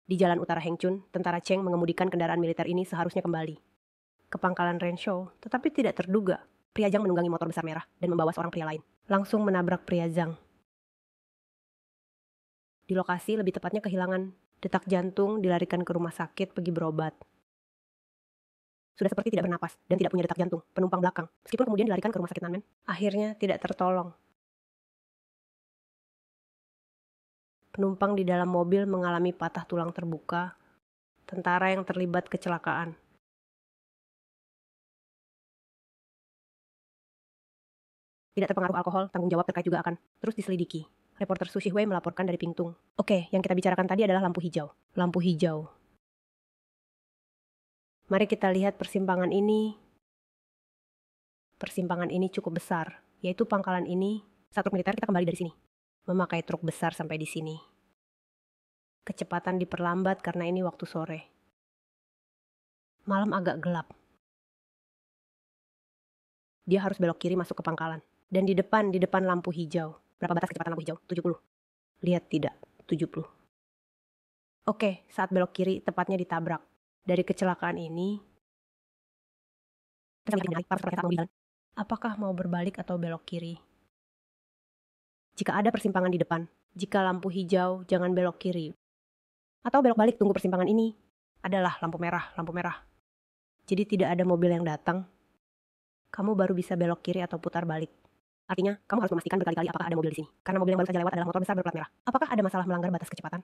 A: Di Jalan Utara Hengchun, tentara Cheng mengemudikan kendaraan militer ini seharusnya kembali ke pangkalan Renshaw, tetapi tidak terduga. Pria Zhang menunggangi motor besar merah dan membawa seorang pria lain, langsung menabrak pria Zhang. Di lokasi, lebih tepatnya kehilangan detak jantung, dilarikan ke rumah sakit pergi berobat. Sudah seperti tidak bernapas dan tidak punya detak jantung, penumpang belakang, meskipun kemudian dilarikan ke rumah sakit Nanmen, akhirnya tidak tertolong. Penumpang di dalam mobil mengalami patah tulang terbuka, tentara yang terlibat kecelakaan. Tidak terpengaruh alkohol, tanggung jawab terkait juga akan terus diselidiki. Reporter Su Shihui melaporkan dari Pingtung. Oke, yang kita bicarakan tadi adalah lampu hijau. Lampu hijau. Mari kita lihat persimpangan ini. Persimpangan ini cukup besar, yaitu pangkalan ini. Saat truk militer kita kembali dari sini. Memakai truk besar sampai di sini. Kecepatan diperlambat karena ini waktu sore. Malam agak gelap. Dia harus belok kiri masuk ke pangkalan. Dan di depan lampu hijau. Berapa batas kecepatan lampu hijau? 70. Lihat tidak, 70. Oke, saat belok kiri tepatnya ditabrak. Dari kecelakaan ini, apakah mau berbalik atau belok kiri? Jika ada persimpangan di depan, jika lampu hijau, jangan belok kiri. Atau belok balik, tunggu persimpangan ini. Adalah lampu merah, lampu merah. Jadi tidak ada mobil yang datang. Kamu baru bisa belok kiri atau putar balik. Artinya, kamu harus memastikan berkali-kali apakah ada mobil di sini. Karena mobil yang baru saja lewat adalah motor besar berplat merah. Apakah ada masalah melanggar batas kecepatan?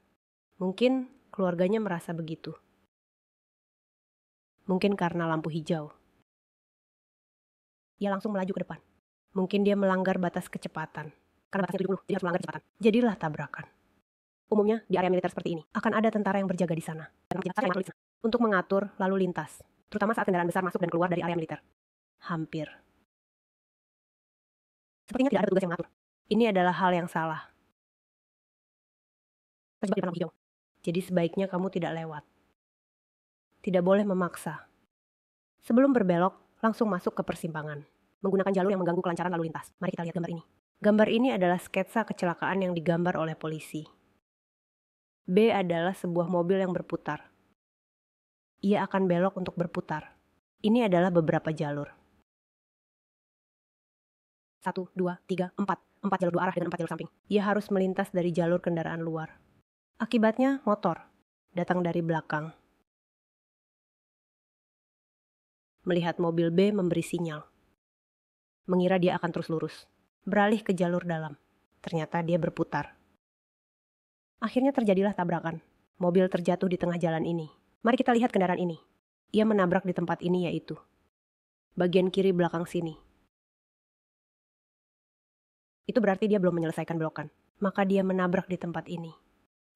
A: Mungkin keluarganya merasa begitu. Mungkin karena lampu hijau. Ia langsung melaju ke depan. Mungkin dia melanggar batas kecepatan. Karena batasnya 70, jadi harus melanggar kecepatan. Jadilah tabrakan. Umumnya, di area militer seperti ini, akan ada tentara yang berjaga di sana. Untuk mengatur lalu lintas. Terutama saat kendaraan besar masuk dan keluar dari area militer. Hampir. Sepertinya tidak ada petugas yang mengatur. Ini adalah hal yang salah. Terjebak di lampu hijau. Jadi sebaiknya kamu tidak lewat. Tidak boleh memaksa. Sebelum berbelok, langsung masuk ke persimpangan. Menggunakan jalur yang mengganggu kelancaran lalu lintas. Mari kita lihat gambar ini. Gambar ini adalah sketsa kecelakaan yang digambar oleh polisi. B adalah sebuah mobil yang berputar. Ia akan belok untuk berputar. Ini adalah beberapa jalur. 1, 2, 3, 4. 4 jalur 2 arah dengan 4 jalur samping. Ia harus melintas dari jalur kendaraan luar. Akibatnya motor datang dari belakang. Melihat mobil B memberi sinyal. Mengira dia akan terus lurus. Beralih ke jalur dalam. Ternyata dia berputar. Akhirnya terjadilah tabrakan. Mobil terjatuh di tengah jalan ini. Mari kita lihat kendaraan ini. Ia menabrak di tempat ini yaitu bagian kiri belakang sini. Itu berarti dia belum menyelesaikan belokan. Maka dia menabrak di tempat ini.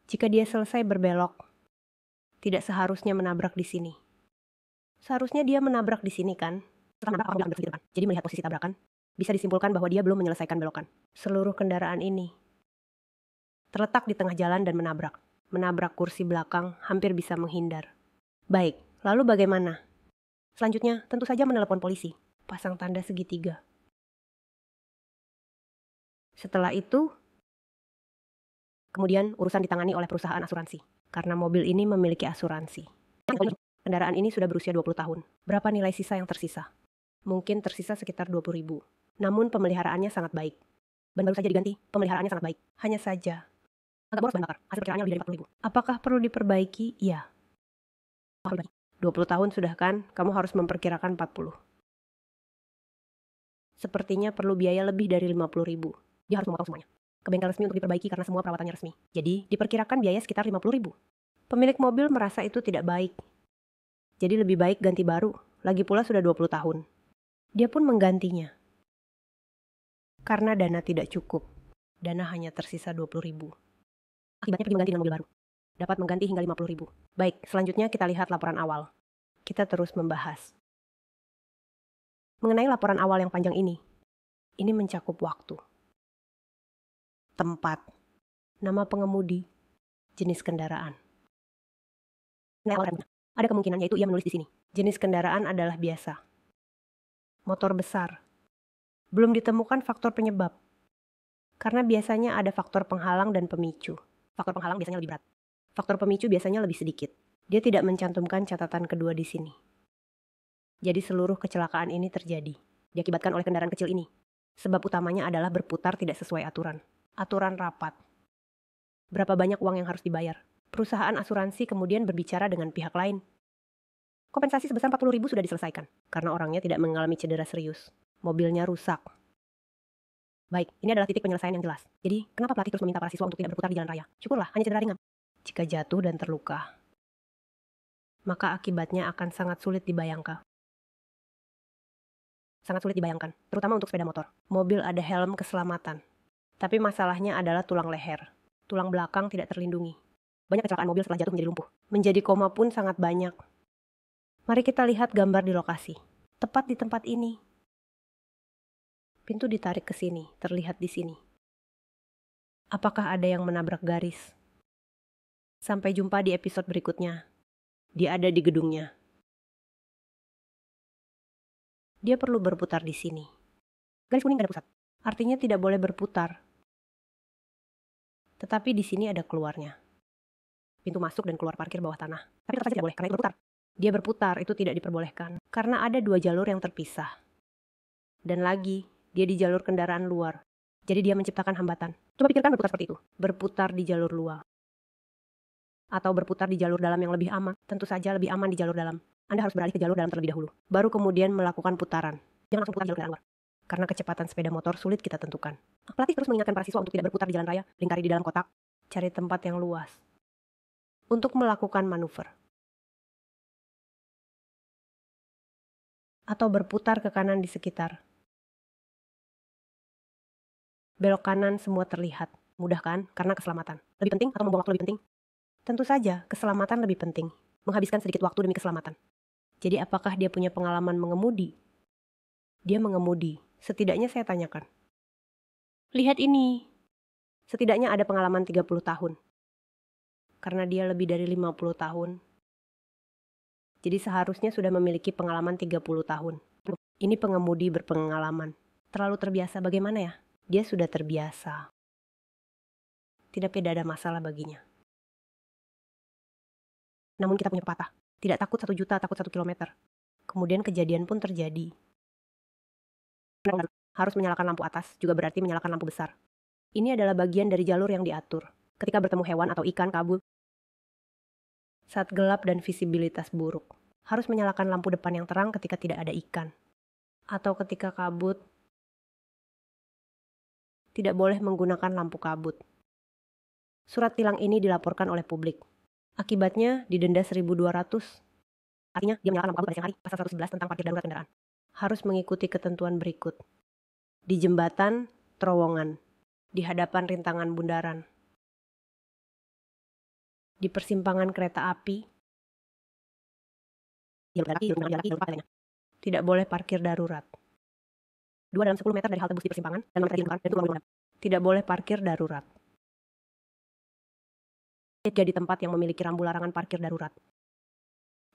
A: Jika dia selesai berbelok, tidak seharusnya menabrak di sini. Seharusnya dia menabrak di sini kan? Setelah menabrak, mobil berhenti di depan. Jadi melihat posisi tabrakan, bisa disimpulkan bahwa dia belum menyelesaikan belokan. Seluruh kendaraan ini terletak di tengah jalan dan menabrak. Menabrak kursi belakang, hampir bisa menghindar. Baik, lalu bagaimana? Selanjutnya, tentu saja menelepon polisi. Pasang tanda segitiga. Setelah itu, kemudian urusan ditangani oleh perusahaan asuransi. Karena mobil ini memiliki asuransi. Kendaraan ini sudah berusia 20 tahun. Berapa nilai sisa yang tersisa? Mungkin tersisa sekitar 20.000. Namun pemeliharaannya sangat baik. Ban baru saja diganti, pemeliharaannya sangat baik. Hanya saja agak boros bahan bakar. Hasil perkiraannya lebih dari 40.000. Apakah perlu diperbaiki? Iya. 20 tahun sudah kan, kamu harus memperkirakan 40. Sepertinya perlu biaya lebih dari 50.000. Dia harus memotong semuanya ke bengkel resmi untuk diperbaiki karena semua perawatannya resmi. Jadi, diperkirakan biaya sekitar 50.000. Pemilik mobil merasa itu tidak baik. Jadi lebih baik ganti baru. Lagi pula sudah 20 tahun. Dia pun menggantinya. Karena dana tidak cukup. Dana hanya tersisa 20.000. Akibatnya pergi mengganti dengan mobil baru. Dapat mengganti hingga 50.000. Baik, selanjutnya kita lihat laporan awal. Kita terus membahas. Mengenai laporan awal yang panjang ini mencakup waktu, tempat, nama pengemudi, jenis kendaraan. Ada kemungkinan yaitu ia menulis di sini. Jenis kendaraan adalah biasa. Motor besar. Belum ditemukan faktor penyebab. Karena biasanya ada faktor penghalang dan pemicu. Faktor penghalang biasanya lebih berat. Faktor pemicu biasanya lebih sedikit. Dia tidak mencantumkan catatan kedua di sini. Jadi seluruh kecelakaan ini terjadi diakibatkan oleh kendaraan kecil ini. Sebab utamanya adalah berputar tidak sesuai aturan. Aturan rapat. Berapa banyak uang yang harus dibayar? Perusahaan asuransi kemudian berbicara dengan pihak lain. Kompensasi sebesar 40.000 sudah diselesaikan karena orangnya tidak mengalami cedera serius. Mobilnya rusak. Baik, ini adalah titik penyelesaian yang jelas. Jadi, kenapa pelatih terus meminta para siswa untuk tidak berputar di jalan raya? Syukurlah, hanya cedera ringan. Jika jatuh dan terluka, maka akibatnya akan sangat sulit dibayangkan. Sangat sulit dibayangkan, terutama untuk sepeda motor. Mobil ada helm keselamatan. Tapi masalahnya adalah tulang leher. Tulang belakang tidak terlindungi. Banyak kecelakaan mobil setelah jatuh menjadi lumpuh. Menjadi koma pun sangat banyak. Mari kita lihat gambar di lokasi. Tepat di tempat ini. Pintu ditarik ke sini, terlihat di sini. Apakah ada yang menabrak garis? Sampai jumpa di episode berikutnya. Dia ada di gedungnya. Dia perlu berputar di sini. Garis kuning gak ada pusat. Artinya tidak boleh berputar. Tetapi di sini ada keluarnya. Pintu masuk dan keluar parkir bawah tanah. Tapi tetap saja tidak boleh karena itu berputar. Dia berputar, itu tidak diperbolehkan. Karena ada 2 jalur yang terpisah. Dan lagi, dia di jalur kendaraan luar. Jadi dia menciptakan hambatan. Coba pikirkan berputar seperti itu. Berputar di jalur luar. Atau berputar di jalur dalam yang lebih aman. Tentu saja lebih aman di jalur dalam. Anda harus beralih ke jalur dalam terlebih dahulu. Baru kemudian melakukan putaran. Jangan langsung putar di jalur kendaraan luar. Karena kecepatan sepeda motor sulit kita tentukan. Pelatih terus mengingatkan para siswa untuk tidak berputar di jalan raya, lingkari di dalam kotak, cari tempat yang luas. Untuk melakukan manuver. Atau berputar ke kanan di sekitar. Belok kanan semua terlihat. Mudah kan? Karena keselamatan. Lebih penting atau membuang waktu lebih penting? Tentu saja, keselamatan lebih penting. Menghabiskan sedikit waktu demi keselamatan. Jadi apakah dia punya pengalaman mengemudi? Dia mengemudi. Setidaknya saya tanyakan. Lihat ini. Setidaknya ada pengalaman 30 tahun. Karena dia lebih dari 50 tahun. Jadi seharusnya sudah memiliki pengalaman 30 tahun. Ini pengemudi berpengalaman. Terlalu terbiasa bagaimana ya? Dia sudah terbiasa. Tidak ada masalah baginya. Namun kita punya pepatah. Tidak takut 1 juta, takut 1 kilometer. Kemudian kejadian pun terjadi. Harus menyalakan lampu atas juga berarti menyalakan lampu besar. Ini adalah bagian dari jalur yang diatur. Ketika bertemu hewan atau ikan kabut. Saat gelap dan visibilitas buruk. Harus menyalakan lampu depan yang terang ketika tidak ada ikan. Atau ketika kabut. Tidak boleh menggunakan lampu kabut. Surat tilang ini dilaporkan oleh publik. Akibatnya didenda 1.200. Artinya dia menyalakan lampu kabut pada siang hari. Pasal 111 tentang parkir darurat kendaraan. Harus mengikuti ketentuan berikut. Di jembatan, terowongan. Di hadapan rintangan bundaran. Di persimpangan kereta api. Tidak boleh parkir darurat. 2 dalam 10 meter dari halte bus di persimpangan dan tidak boleh parkir darurat. Jadi tempat yang memiliki rambu larangan parkir darurat.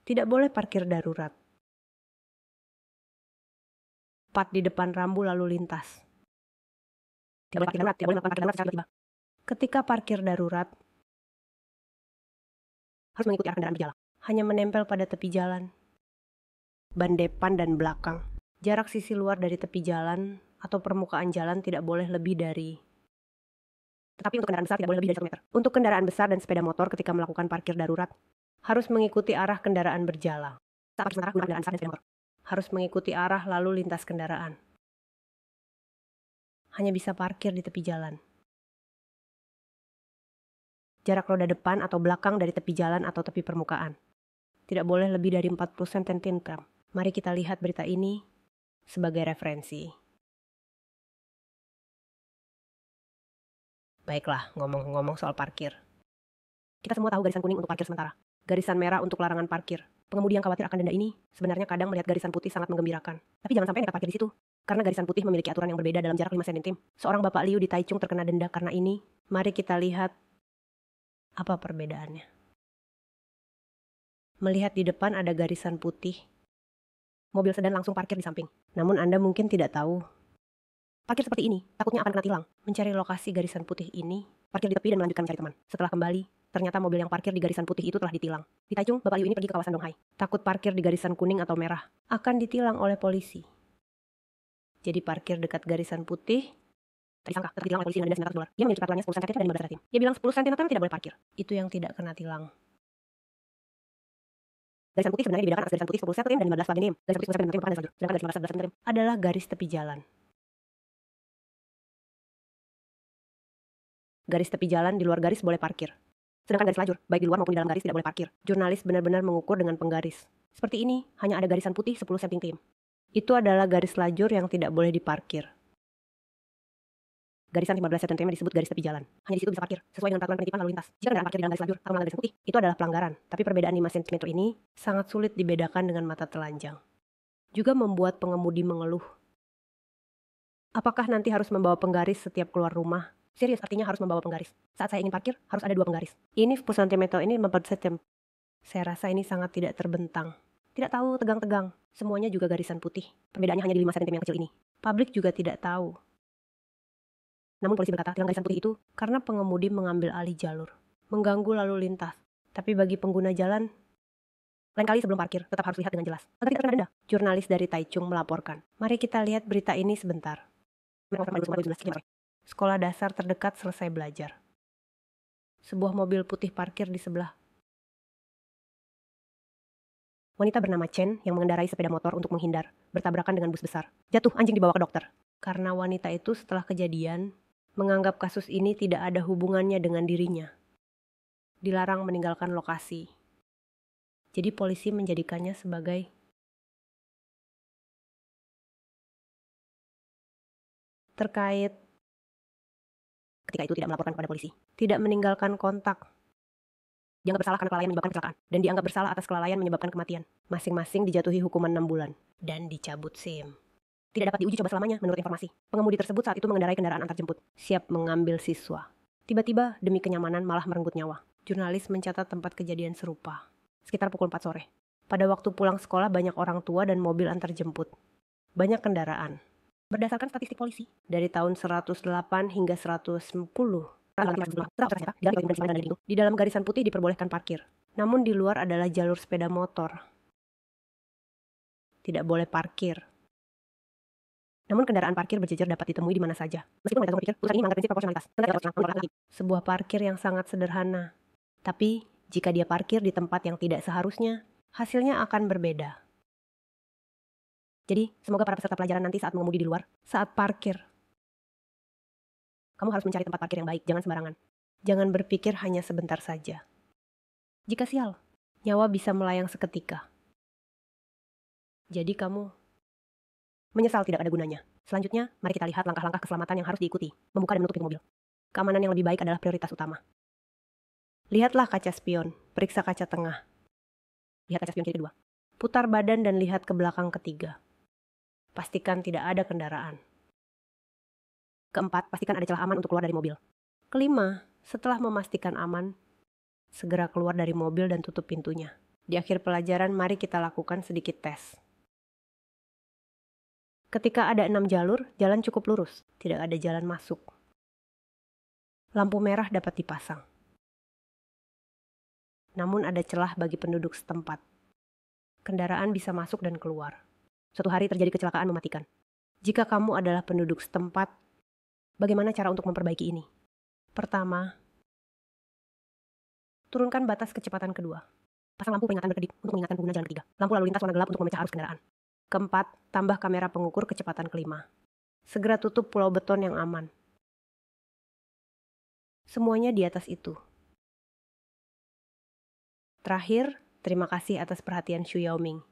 A: Tidak boleh parkir darurat. 4 di depan rambu lalu lintas. Tidak boleh parkir darurat, tidak boleh melakukan parkir darurat secara tiba-tiba. Ketika parkir darurat, harus mengikuti arah kendaraan berjalan. Hanya menempel pada tepi jalan. Ban depan dan belakang. Jarak sisi luar dari tepi jalan atau permukaan jalan tidak boleh lebih dari. Tetapi untuk kendaraan besar tidak boleh lebih dari 1 meter. Untuk kendaraan besar dan sepeda motor ketika melakukan parkir darurat, harus mengikuti arah kendaraan berjalan. Saat parkir sementara gunakan kendaraan besar dan sepeda motor. Harus mengikuti arah lalu lintas kendaraan. Hanya bisa parkir di tepi jalan. Jarak roda depan atau belakang dari tepi jalan atau tepi permukaan. Tidak boleh lebih dari 40 cm. Mari kita lihat berita ini sebagai referensi. Baiklah, ngomong-ngomong soal parkir. Kita semua tahu garisan kuning untuk parkir sementara. Garisan merah untuk larangan parkir. Pengemudi yang khawatir akan denda ini sebenarnya kadang melihat garisan putih sangat menggembirakan. Tapi jangan sampai nekat parkir di situ. Karena garisan putih memiliki aturan yang berbeda dalam jarak 5 cm. Seorang Bapak Liu di Taichung terkena denda karena ini. Mari kita lihat apa perbedaannya. Melihat di depan ada garisan putih. Mobil sedan langsung parkir di samping. Namun Anda mungkin tidak tahu Parkir seperti ini, takutnya akan kena tilang. Mencari lokasi garisan putih ini, parkir di tepi dan melanjutkan mencari teman. Setelah kembali, ternyata mobil yang parkir di garisan putih itu telah ditilang. Di Taichung, Bapak Liu ini pergi ke kawasan Donghai. Takut parkir di garisan kuning atau merah, akan ditilang oleh polisi. Jadi parkir dekat garisan putih, tadi sangka tertilang oleh polisi dengan denda $900. Dia memiliki peraturannya 10 cm dan 15 cm. Dia bilang 10 cm tidak boleh parkir. Itu yang tidak kena tilang. Garisan putih sebenarnya dibedakan atas garisan putih 10 cm dan 15 cm. Garisan putih 10 cm merupakan garis lajur, sedangkan garis 15 cm adalah garis tepi jalan. Garis tepi jalan di luar garis boleh parkir. Sedangkan garis lajur, baik di luar maupun di dalam garis tidak boleh parkir. Jurnalis benar-benar mengukur dengan penggaris. Seperti ini, hanya ada garisan putih 10 cm. Itu adalah garis lajur yang tidak boleh diparkir. Garisan 15 cm disebut garis tepi jalan. Hanya di situ bisa parkir, sesuai dengan peraturan penertiban lalu lintas. Jika kendaraan parkir di dalam garis lajur atau melanggar garis putih, itu adalah pelanggaran. Tapi perbedaan 5 cm ini sangat sulit dibedakan dengan mata telanjang. Juga membuat pengemudi mengeluh. Apakah nanti harus membawa penggaris setiap keluar rumah? Serius, artinya harus membawa penggaris. Saat saya ingin parkir, harus ada 2 penggaris. Ini 10 cm, ini 14 cm. Saya rasa ini sangat tidak terbentang. Tidak tahu, tegang-tegang. Semuanya juga garisan putih. Perbedaannya hanya di 5 cm yang kecil ini. Publik juga tidak tahu. Namun polisi berkata, tilang garisan putih itu karena pengemudi mengambil alih jalur, mengganggu lalu lintas. Tapi bagi pengguna jalan, lain kali sebelum parkir, tetap harus lihat dengan jelas agar tidak terkena denda. Jurnalis dari Taichung melaporkan. Mari kita lihat berita ini sebentar. Sekolah dasar terdekat selesai belajar. Sebuah mobil putih parkir di sebelah. Wanita bernama Chen yang mengendarai sepeda motor untuk menghindar, bertabrakan dengan bus besar. Jatuh, anjing dibawa ke dokter. Karena wanita itu setelah kejadian, menganggap kasus ini tidak ada hubungannya dengan dirinya. Dilarang meninggalkan lokasi. Jadi polisi menjadikannya sebagai terkait ketika itu tidak melaporkan kepada polisi. Tidak meninggalkan kontak. Dianggap bersalah karena kelalaian menyebabkan kecelakaan. Dan dianggap bersalah atas kelalaian menyebabkan kematian. Masing-masing dijatuhi hukuman 6 bulan. Dan dicabut SIM. Tidak dapat diuji coba selamanya menurut informasi. Pengemudi tersebut saat itu mengendarai kendaraan antarjemput. Siap mengambil siswa. Tiba-tiba demi kenyamanan malah merenggut nyawa. Jurnalis mencatat tempat kejadian serupa. Sekitar pukul 4 sore. Pada waktu pulang sekolah banyak orang tua dan mobil antarjemput. Banyak kendaraan. Berdasarkan statistik polisi, dari tahun 108 hingga 110, di dalam garisan putih diperbolehkan parkir. Namun di luar adalah jalur sepeda motor. Tidak boleh parkir. Namun kendaraan parkir berjejer dapat ditemui di mana saja. Meskipun mereka berpikir, putusan ini melanggar prinsip proporsionalitas. Sebuah parkir yang sangat sederhana. Tapi, jika dia parkir di tempat yang tidak seharusnya, hasilnya akan berbeda. Jadi, semoga para peserta pelajaran nanti saat mengemudi di luar, saat parkir, kamu harus mencari tempat parkir yang baik, jangan sembarangan. Jangan berpikir hanya sebentar saja. Jika sial, nyawa bisa melayang seketika. Jadi kamu menyesal tidak ada gunanya. Selanjutnya, mari kita lihat langkah-langkah keselamatan yang harus diikuti. Membuka dan menutup pintu mobil. Keamanan yang lebih baik adalah prioritas utama. Lihatlah kaca spion, periksa kaca tengah. Lihat kaca spion kiri kedua. Putar badan dan lihat ke belakang ketiga. Pastikan tidak ada kendaraan. Keempat, pastikan ada celah aman untuk keluar dari mobil. Kelima, setelah memastikan aman, segera keluar dari mobil dan tutup pintunya. Di akhir pelajaran, mari kita lakukan sedikit tes. Ketika ada 6 jalur, jalan cukup lurus, tidak ada jalan masuk. Lampu merah dapat dipasang. Namun ada celah bagi penduduk setempat. Kendaraan bisa masuk dan keluar. Suatu hari terjadi kecelakaan mematikan. Jika kamu adalah penduduk setempat, bagaimana cara untuk memperbaiki ini? Pertama, turunkan batas kecepatan kedua. Pasang lampu peringatan berkedip untuk mengingatkan pengguna jalan ketiga. Lampu lalu lintas warna gelap untuk memecah arus kendaraan. Keempat, tambah kamera pengukur kecepatan kelima. Segera tutup pulau beton yang aman. Semuanya di atas itu. Terakhir, terima kasih atas perhatian Xu Yaoming.